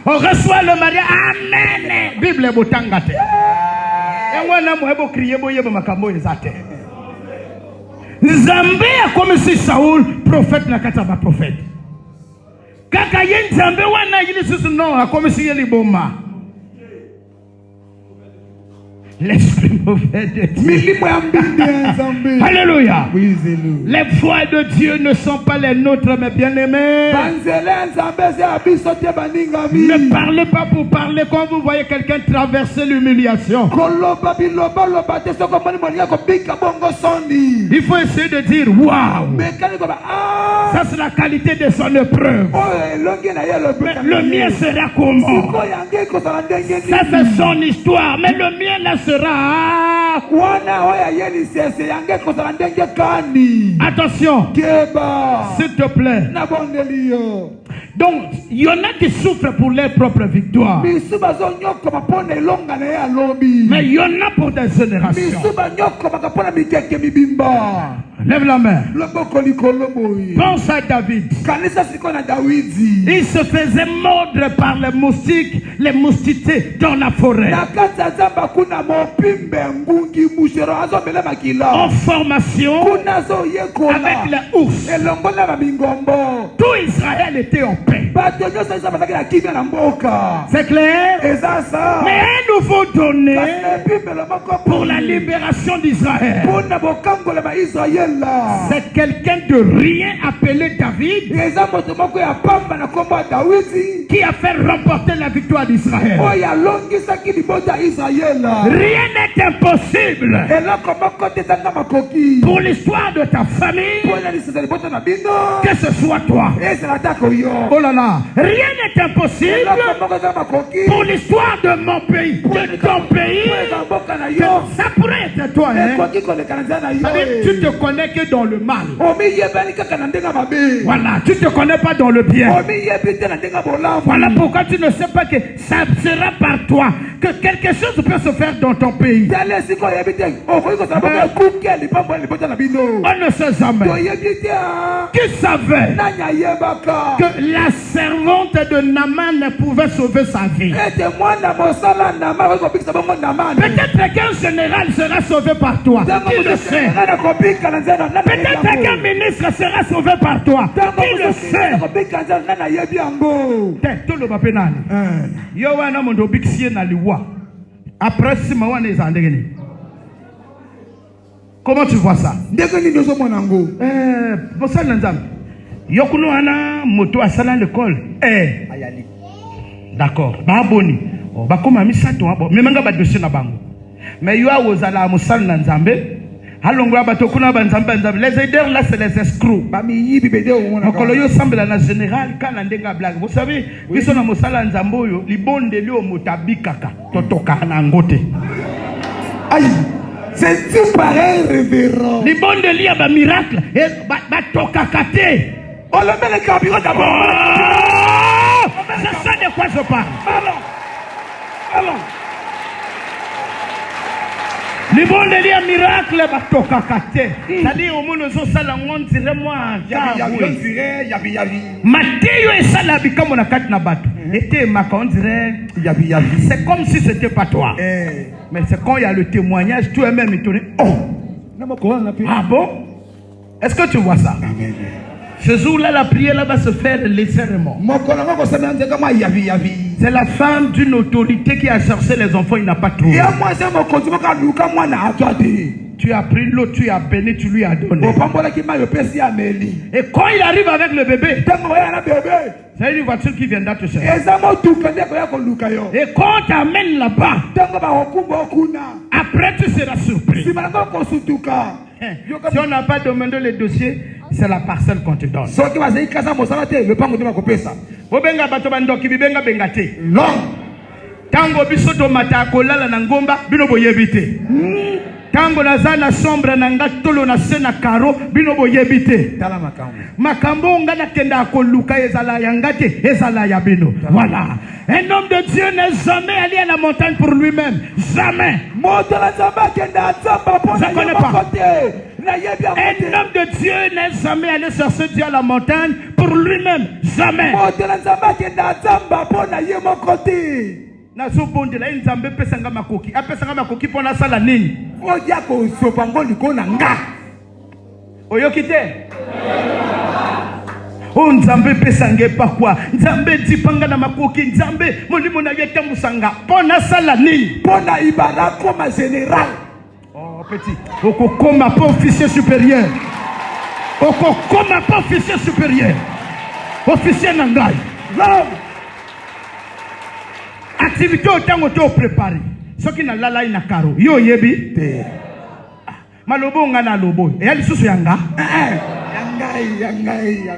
On reçoit le mariage. Amen. Bible botangate. Nzambe a comme si Saoul prophète na kataba prophète. Kaka yen Nzambe wana yili susu no a comme si yeli boma. L'esprit mauvais de Dieu. Alléluia. Les voix de Dieu ne sont pas les nôtres, mes bien-aimés. Ne parlez pas pour parler quand vous voyez quelqu'un traverser l'humiliation. Il faut essayer de dire waouh. Ça c'est la qualité de son épreuve. Le mien sera comment? Ça c'est son histoire, mais le mien là sera. Attention, s'il te plaît. Donc, il y en a qui souffrent pour leur propre victoire. Mais il y en a pour des générations. Lève la main. Pense à David. Il se faisait mordre par les moustiques, les moustiqués dans la forêt. En formation avec les ours. Tout Israël était en paix. C'est clair? Mais un nouveau donné pour la libération d'Israël. C'est quelqu'un de rien appelé David qui a fait remporter la victoire d'Israël. Rien n'est impossible pour l'histoire de ta famille, que ce soit toi. Oh là là, rien n'est impossible pour l'histoire de mon pays, de ton pays. Ça pourrait être toi, hein? Tu te connais que dans le mal. Voilà, tu te connais pas dans le bien. Voilà pourquoi tu ne sais pas que ça sera par toi que que quelque chose peut se faire dans ton pays. On ne sait jamais. Qui savait que la servante de Naaman pouvait sauver sa vie? Peut-être qu'un général sera sauvé par toi. Qui le sait? Peut-être qu'un ministre sera sauvé par toi. Qui le sait? Après, comment tu vois ça? Yokuno ana moto asala l'école. D'accord. Ba boni. Ba koma misato abo. Memanga ba dossier na bango. Mais yo awozala musala na Nzambe. Halongwa bato kuna ba Nzambe. Les aideurs là c'est les escrocs. Ba mi yibi bede o mona. Okolo yo semble na général kana ndenga blague. Vous savez, biso na musala Nzambe yo libonde lio motabikaka. Totoka na ngote. Aïe. C'est tout pareil, révérend. Libonde lia ba miracle. Ba tokakate. On le met le carburant d'abord. C'est ça de quoi je parle. Alors. Les bons délires miracle, c'est-à-dire au monde nous ça on dirait moi. Matthieu et ça la comme on a quatre na bateau. Était ma on dirait c'est comme si c'était pas toi. Mais c'est quand il y a le témoignage, toi-même étonné. Oh. Ah bon? Est-ce que tu vois ça? Amen. Ce jour-là, la prière là va se faire légèrement. C'est la femme d'une autorité qui a cherché les enfants, il n'a pas trouvé. Tu as pris l'eau, tu as béni, tu lui as donné. Et quand il arrive avec le bébé, c'est une voiture qui viendra te chercher. Et quand tu amènes là-bas, après tu seras surpris. Si on n'a pas demandé le dossier, c'est la parcelle qu'on te donne. Tango bisoto matakola na ngomba bino boyebite. Tango nazana sombre na ngatolo na sena karo bino boyebite. Makambo ngana kenda akoluka ezala yangate ezala ya bino. Voilà. Un homme de Dieu n'est jamais allé à la montagne pour lui-même. Jamais. Je connais pas. Un homme de Dieu n'est jamais allé chercher Dieu à la montagne pour lui-même. Jamais. Nazobonde la Nzambe pesanga makoki. Apesanga makoki pona sala nini? Oya ko sopango likona nga. Oyokite? Oh Nzambe pesanga pa quoi? Nzambe dipanga na makoki, Nzambe molimo na yeta musanga. Pona sala nini? Pona ibara comme général. Oh petit. Oko koma pas officier supérieur. Oko koma pas officier supérieur. Officier nangai. Activité autant que tu préparé. Ce qui n'a la ina karo. Yo yebi. Malobo ngana lobo. Et elle sous yanga. Yangai.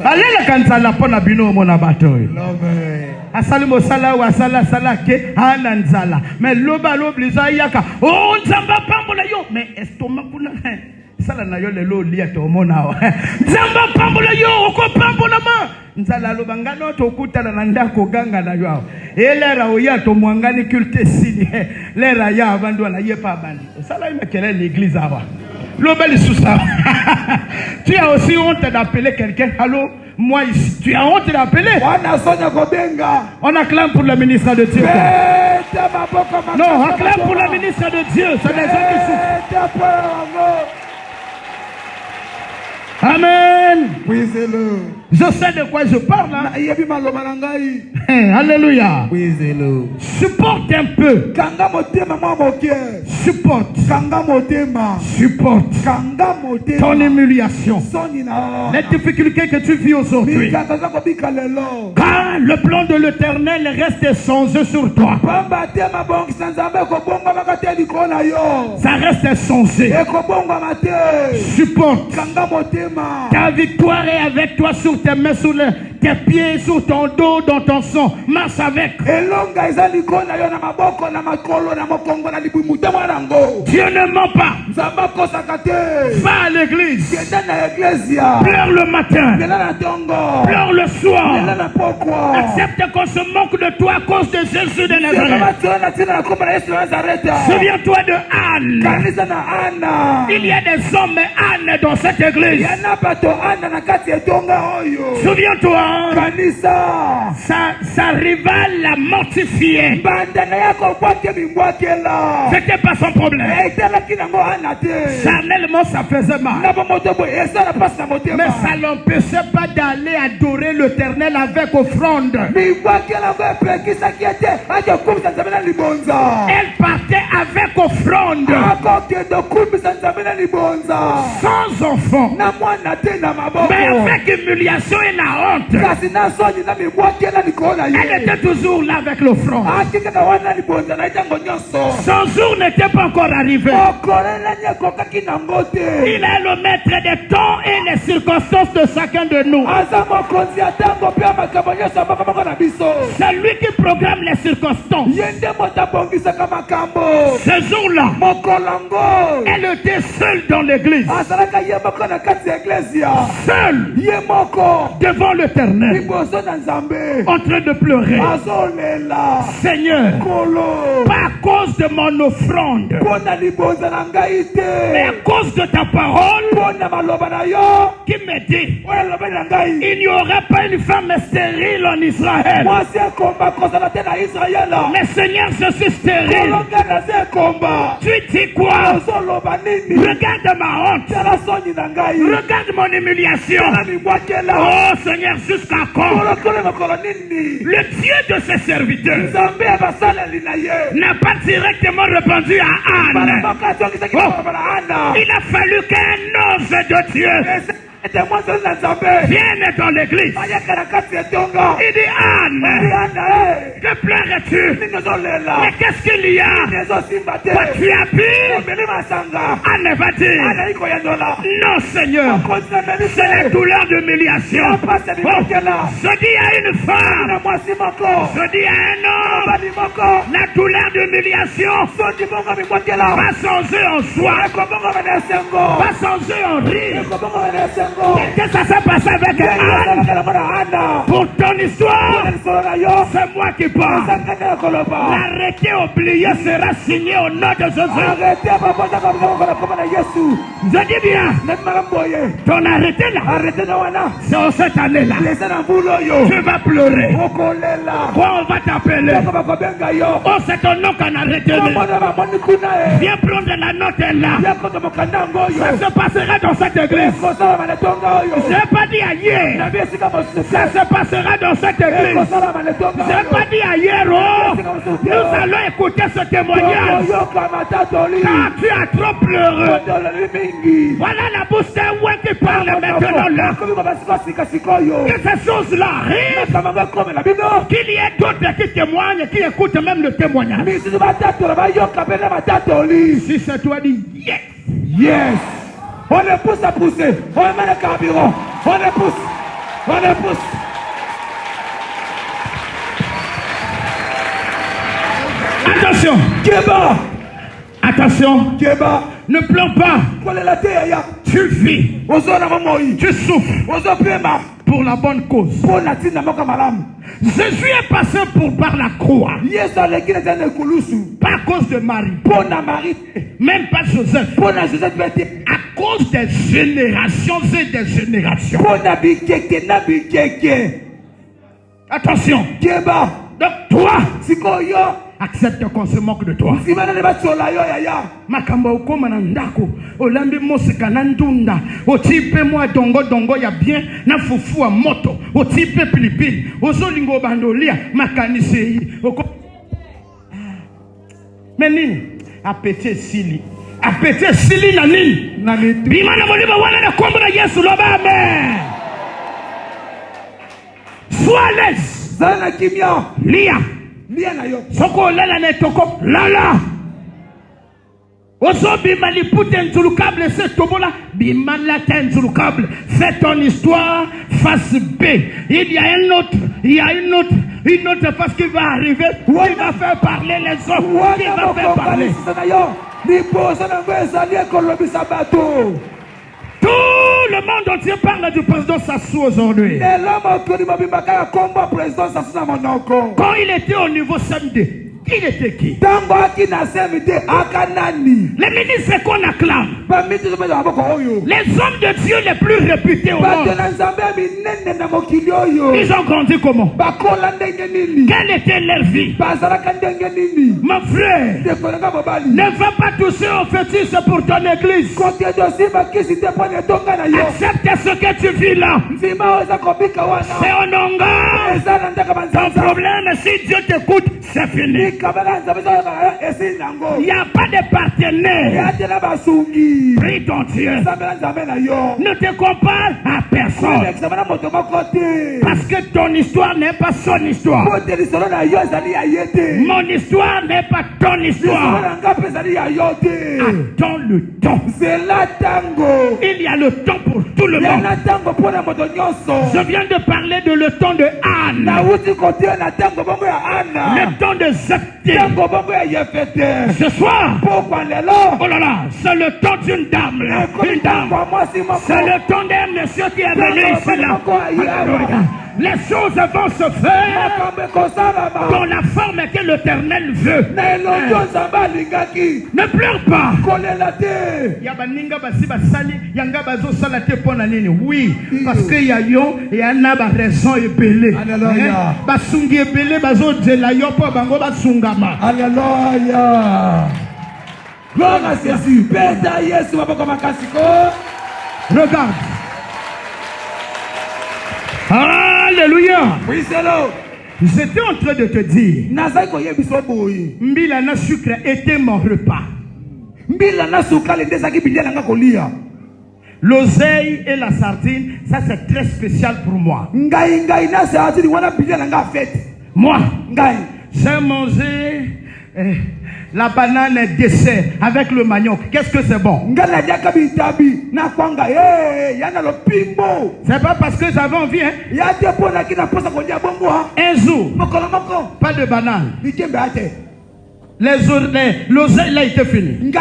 Alela kanzala pona bino mona bato. Asali mosala wa sala ke ananzala. Mais loba lobliza yaka. Oh nzamba pambola yo. Mais estomac kuna. Sala na yo lelo lia to mona. Nzamba pambola yo oko pambola ma. Nzala lobangano to kutala na ndako ganga na yo. Elera oya to mwangani culte sini. Lera ya abandu na yepa bandi. Sala imekele l'église ava. Lobeli sousa. Tu as aussi honte d'appeler quelqu'un. Allô? Moi ici. Tu as honte d'appeler? On acclame pour le ministre de Dieu. Non, acclame pour le ministre de Dieu. C'est les gens qui souffrent. Amen. Je sais de quoi je parle. Alléluia. Supporte un peu. Supporte ton humiliation. Les difficultés que tu vis aujourd'hui. Car le plan de l'Éternel reste changé sur toi. Ça reste changé. Supporte. Ta victoire est avec toi sur tes mains, sur tes pieds, sur ton dos, dans ton sang. Marche avec. Dieu ne ment pas. Va à l'église. Pleure le matin. Pleure le soir. Accepte qu'on se moque de toi à cause de Jésus de Nazareth. Souviens-toi de Anne. Il y a des hommes et Anne dans cette église. Souviens-toi, sa rivale l'a mortifié. C'était pas son problème. Charnellement, ça faisait mal. Mais ça l'empêchait pas d'aller adorer l'Éternel avec offrande. Elle partait avec offrande. Sans enfant. Mais avec humiliation et la honte. Elle était toujours là avec l'offrande. Son jour n'était pas encore arrivé. Il est le maître des temps et les circonstances de chacun de nous. C'est lui qui programme les circonstances. Ce jour-là, elle était seule dans l'église. Seule devant l'Éternel, en train de pleurer. Seigneur, pas à cause de mon offrande, mais à cause de ta parole qui me dit il n'y aura pas une femme stérile en Israël. Mais Seigneur, je suis stérile. Tu dis quoi? Regarde ma honte. Regarde mon humiliation. Oh Seigneur, jusqu'à quand? Le Dieu de ses serviteurs n'a pas directement répondu à Anne. Oh, il a fallu qu'un ange de Dieu vienne dans l'église. Il dit Anne, que pleurais-tu? Mais qu'est-ce qu'il y a? Toi, tu as bu? Anne va dire non Seigneur, c'est la douleur d'humiliation. Je dis à une femme, je dis à un homme, la douleur d'humiliation va changer en joie, va changer en rire. Qu'est-ce que ça s'est passé avec Anne? Pour ton histoire, c'est moi qui parle. L'arrêté oublié sera signé au nom de Jésus. Je dis bien, ton arrêté là, c'est en cette année-là. Tu vas pleurer. Quoi on va t'appeler? Oh, c'est ton nom qu'on a retenu. Viens prendre la note là. Ça se passera dans cette église. Je n'ai pas dit ailleurs. Ça se passera dans cette église. Je n'ai pas dit ailleurs. Oh, nous allons écouter ce témoignage. Car tu as trop pleuré. Voilà la bouche d'un ouais qui parle maintenant là. Que ces choses-là arrivent. Qu'il y ait d'autres qui témoignent, qui écoutent même le témoignage. Si c'est toi, dis yes. Yes. On les pousse à pousser. On met le carburant. On les pousse. On les pousse. Attention. Kéba. Attention. Kéba. Ne pleure pas. Tu vis. Tu souffres. Pour la bonne cause. Jésus est passé par la croix. Pas à cause de Marie. Même pas Joseph. À cause des générations et des générations. Attention. Donc toi, accepte qu'on se moque de toi. Makamba ukoma na ndako olambi mosika na ndunda otipe mwa dongo ya bien na fufu wa moto otipe pilipili ozolingo bandolia makanise yi menini apete sili na nini bimana moliba wana na kombo na Yesu loba amen. Sois à l'aise. Zana kimia lia soko lala na toko lala ozobi malipute ntulukable se tobola Fais ton histoire face B. Il y a une autre face qui va arriver. Qui va faire parler les autres. Qui va faire parler. Tout le monde entier parle du président Sassou aujourd'hui. Quand il était au niveau samedi, il était qui? Les ministres qu'on acclame, les hommes de Dieu les plus réputés au monde, ils ont grandi comment? Quelle était leur vie? Mon frère, ne va pas toucher au fétiche pour ton église. Accepte ce que tu vis là. C'est un langage. Ton problème, si Dieu t'écoute, c'est fini. Il n'y a pas de partenaire. Prie ton Dieu. Ne te compare à personne. Parce que ton histoire n'est pas son histoire. Mon histoire n'est pas ton histoire. Attends le temps. Il y a le temps pour tout le monde. Je viens de parler de le temps de Anne. Le temps de Zepté. Ce soir, oh là là, c'est le temps d'une dame. Une dame. C'est le temps d'un monsieur qui est venu ici là. Les choses vont se faire dans la forme que l'Éternel veut. Ne pleure pas. Oui, parce qu'il y a yo et un a raison et belé. Basungi et belé bazo de la yo pour bango basungama. Alléluia. Gloire à Jésus. Regarde. Alléluia. Oui, c'est là. J'étais en train de te dire, Mbila na sucre était mon repas. L'oseille et la sardine, ça c'est très spécial pour moi. Moi, j'ai mangé la banane dessert avec le manioc. Qu'est-ce que c'est bon? C'est pas parce que j'avais envie, hein? Un jour, pas de banane. L'oseille là était fini.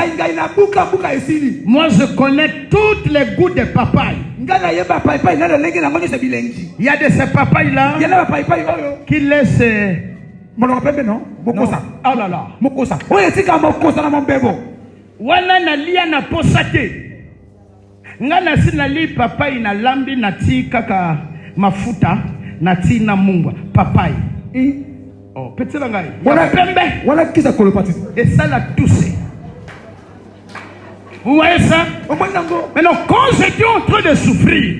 Moi je connais tous les goûts des papayes. Il y a de ces papayes là qui laissent non? Mokosa. Oh là là. Mokosa. Wana na lia na posate. Ngana sina li papai na lambi na ti kaka mafuta na ti na mungwa. Papai. Oh, petit langai. Wana pembe. Wana kisa kolopati. Et ça l'a touché. Vous voyez ça? Maintenant, quand j'étais en train de souffrir,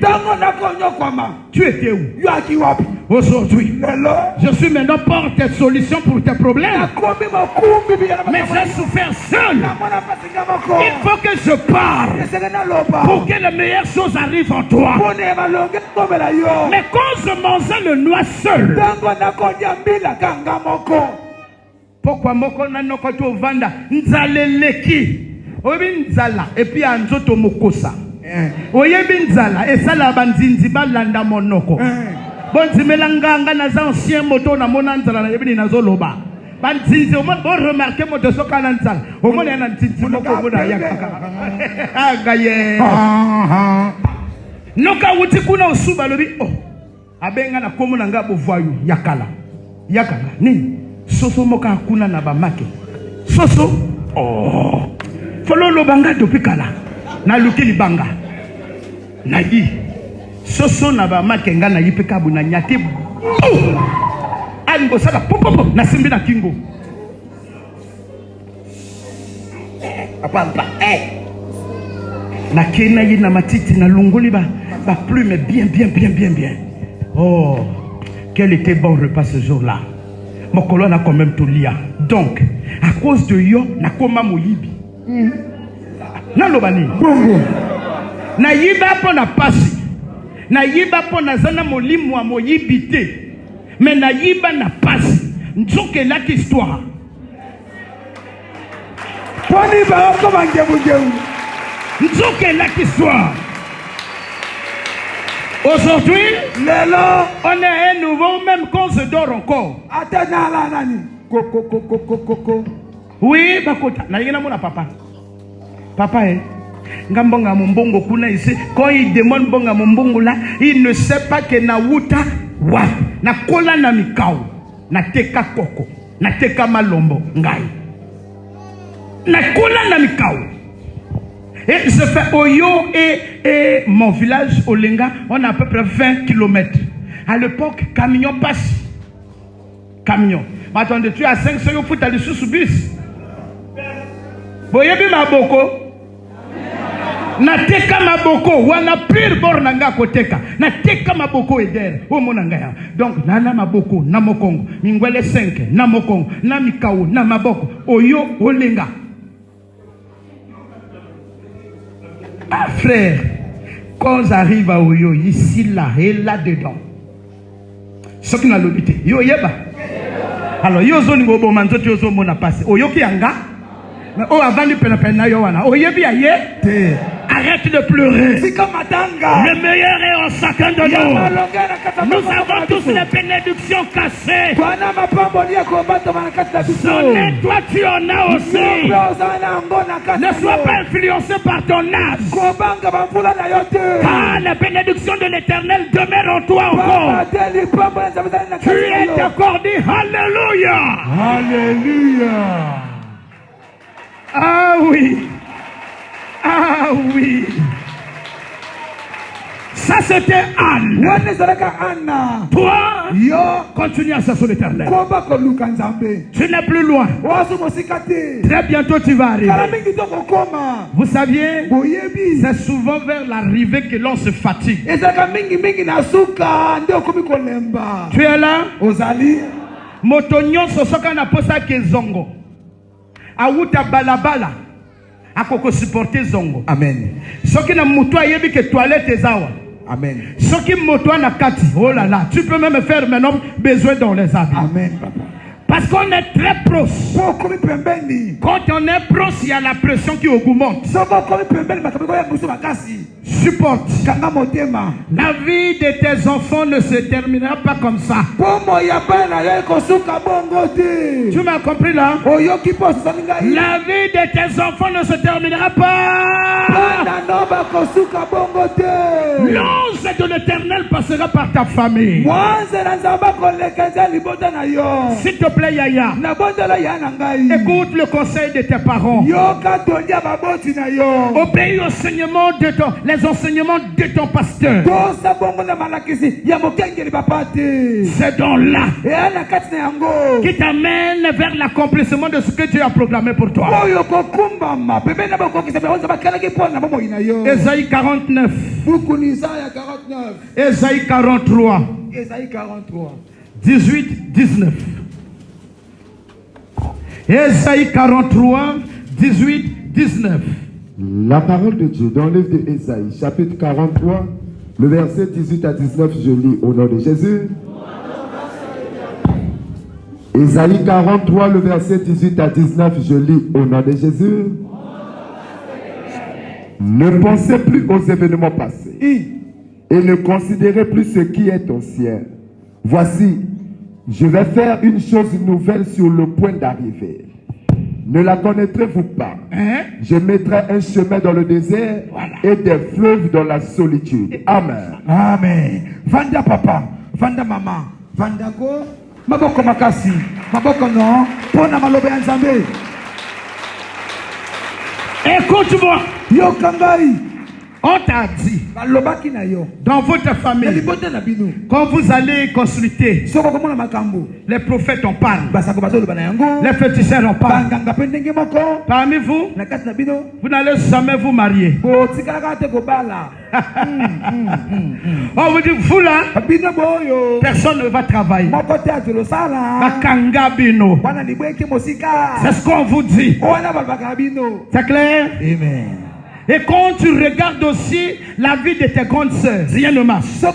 tu étais où? Aujourd'hui, je suis maintenant porte de solution pour tes problèmes. Mais j'ai souffert seul. Il faut que je parle pour que les meilleures choses arrivent en toi. Mais quand je mangeais le noix seul, pourquoi moko na noko to vanda nzaleleki oyebi nzala et puis anzoto mokosa oyebi nzala esala banzinzi balanda monoko bonzimela nganga na za ancien moto na mona nzala na yebi na zoloba banzinzi o remarquer moto soka na nzala o mona na nzinzi moko mona yakaka agaye noka wuti kuna osuba lobi oh abenga na komo na ngabo voyu yakala nini soso moka kuna na bamake soso oh fololo banga topikala na luki libanga na yi soso na bamake nga na yipeka bu na nyate ango sala popopo na simbi na kingo apapa na kena yi na matiti na longoli ba plume bien. Oh, quel était bon repas ce jour-là. Mon colon a quand même tout lié. Donc, à cause de yo, na koma moyibi. Na lobani. Na yiba po na pasi. Na yiba po na zana molimu wa moyibi te. Mais na yiba na pasi. Nzoke la histoire. Poni ba ko bangebu. Nzouke la qui soit. Aujourd'hui, on est un nouveau, même quand je dors encore. Oui, bakota. Na yena mona papa. Papa ngambonga mbongo kuna ici. Quand il demande bonga mbongo là, il ne sait pas que na wuta wa na kola na mikao na teka koko na teka malombo ngai. Na kola na mikao. Et je fais Oyo et mon village, Olinga, on a à peu près 20 km. À l'époque, camion passe. Camion. Mais attendez, tu as 5 secondes, il faut aller sous bus. Vous voyez bien ma boko? Na teka maboko, wana pire bor nanga koteka. Na teka maboko eder, o monanga. Donc, nana maboko, na mokongo. Mingwele 5, na mokongo, na mikao, na maboko. Oyo, Olinga. Ah frère, quand j'arrive à Oyo, ici, là, et là-dedans, ce qui n'a l'obité, yo yeba. Alors, yo zone go bomanzo, yo zone mona passe. Oyo ki anga, mais oh avant de pena yo wana. Oyo bi aye. Arrête de pleurer. Le meilleur est en chacun de nous. Nous avons tous les bénédictions cassées. Toi tu en as aussi. Ne sois pas influencé par ton âge. Car la bénédiction de l'Éternel demeure en toi encore. Tu es accordé. Alléluia. Alléluia. Ah oui. Ah oui. Ça c'était Anne. Toi, continue à chercher l'Éternel. Tu n'es plus loin. Très bientôt tu vas arriver. Vous saviez, c'est souvent vers l'arrivée que l'on se fatigue. Tu es là? Motonyon sosoka na posa ke zongo. Awuta balabala. Akoko supporter zongo. Amen. Soki na muto ayebi ke toilette ezawa. Amen. Soki moto na kati. Oh là là, tu peux même faire maintenant besoin dans les habits. Amen, papa. Parce qu'on est très proche. Quand on est proche, il y a la pression qui augmente. Supporte. La vie de tes enfants ne se terminera pas comme ça. Tu m'as compris là? La vie de tes enfants ne se terminera pas. L'ange de l'Éternel passera par ta famille. S'il te plaît, Yaya, écoute le conseil de tes parents. Obéis aux enseignements les enseignements de ton pasteur. C'est donc là qui t'amène vers l'accomplissement de ce que tu as proclamé pour toi. Ésaïe 49. Ésaïe 43. 18, 19. Ésaïe 43, 18, 19. La parole de Dieu dans le livre de Ésaïe, chapitre 43, le verset 18 à 19, je lis au nom de Jésus. Ésaïe 43, le verset 18 à 19, je lis au nom de Jésus. Ne pensez plus aux événements passés et ne considérez plus ce qui est ancien. Voici, je vais faire une chose nouvelle sur le point d'arriver. Ne la connaîtrez-vous pas? Je mettrai un chemin dans le désert et des fleuves dans la solitude. Amen. Amen. Vanda papa, vanda maman, vanda go, maboko makasi, maboko non, pona malobe nzambe. Écoute-moi. Yo kangai. On t'a dit, dans votre famille, quand vous allez consulter, les prophètes en parlent, les féticheurs en parlent. Parmi vous, vous n'allez jamais vous marier. On vous dit, vous là, personne ne va travailler. C'est ce qu'on vous dit. C'est clair? Amen. Et quand tu regardes aussi la vie de tes grandes sœurs, rien ne marche. La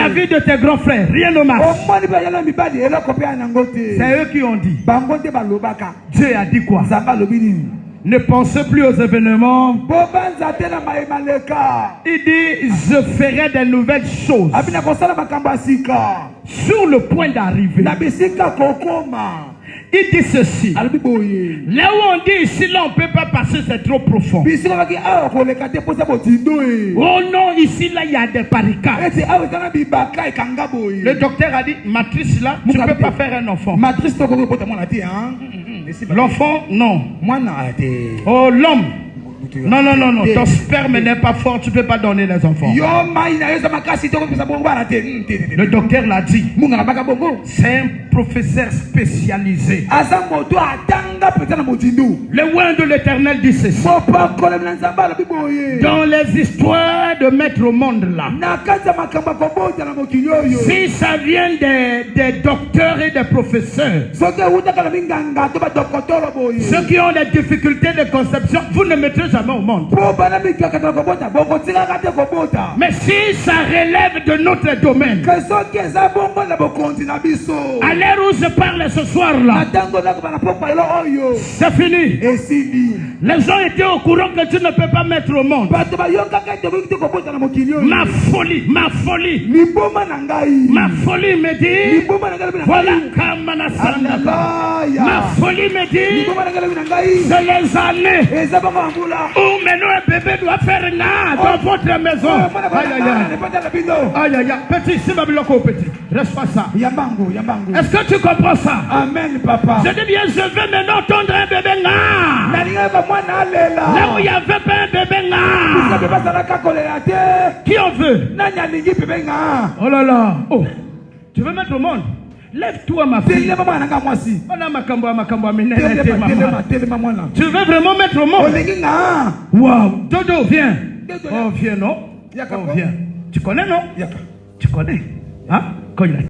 vie de tes grands frères, rien ne marche. C'est eux qui ont dit. Dieu a dit quoi? Ne pensez plus aux événements. Il dit, je ferai des nouvelles choses. Sur le point d'arriver. Il dit ceci. Là où on dit ici, là on ne peut pas passer, c'est trop profond. Oh non, ici, là il y a des barricades. Le docteur a dit, matrice là, tu ne peux pas faire un enfant. L'enfant, non. Oh, l'homme. Non, non, non, non. Ton sperme n'est pas fort, tu ne peux pas donner les enfants. Le docteur l'a dit. C'est un professeur spécialisé. Le loin de l'Éternel dit ceci. Dans les histoires de mettre au monde là, si ça vient des docteurs et des professeurs, ceux qui ont des difficultés de conception, vous ne mettrez jamais au monde. Mais si ça relève de notre domaine, à l'heure où je parle ce soir là, c'est fini. Les gens étaient au courant que tu ne peux pas mettre au monde. Ma folie, ma folie, ma folie me dit, voilà Kamana Sandaka. Ma folie me dit, c'est les années où maintenant un bébé doit faire là dans votre maison. Aïe aïe aïe. Aïe aïe aïe. Petit, c'est ma bloc au petit. Reste pas ça. Est-ce que tu comprends ça? Amen, papa. Je dis bien, je veux maintenant entendre un bébé là. Là où il n'y avait pas un bébé là. Qui en veut? Oh là là. Oh. Tu veux mettre au monde? Lève-toi ma fille. Tu veux vraiment mettre au monde? Wow. Dodo, viens. Oh, viens, non? Oh, viens. Tu connais, non? Tu connais? Hein? Quand il a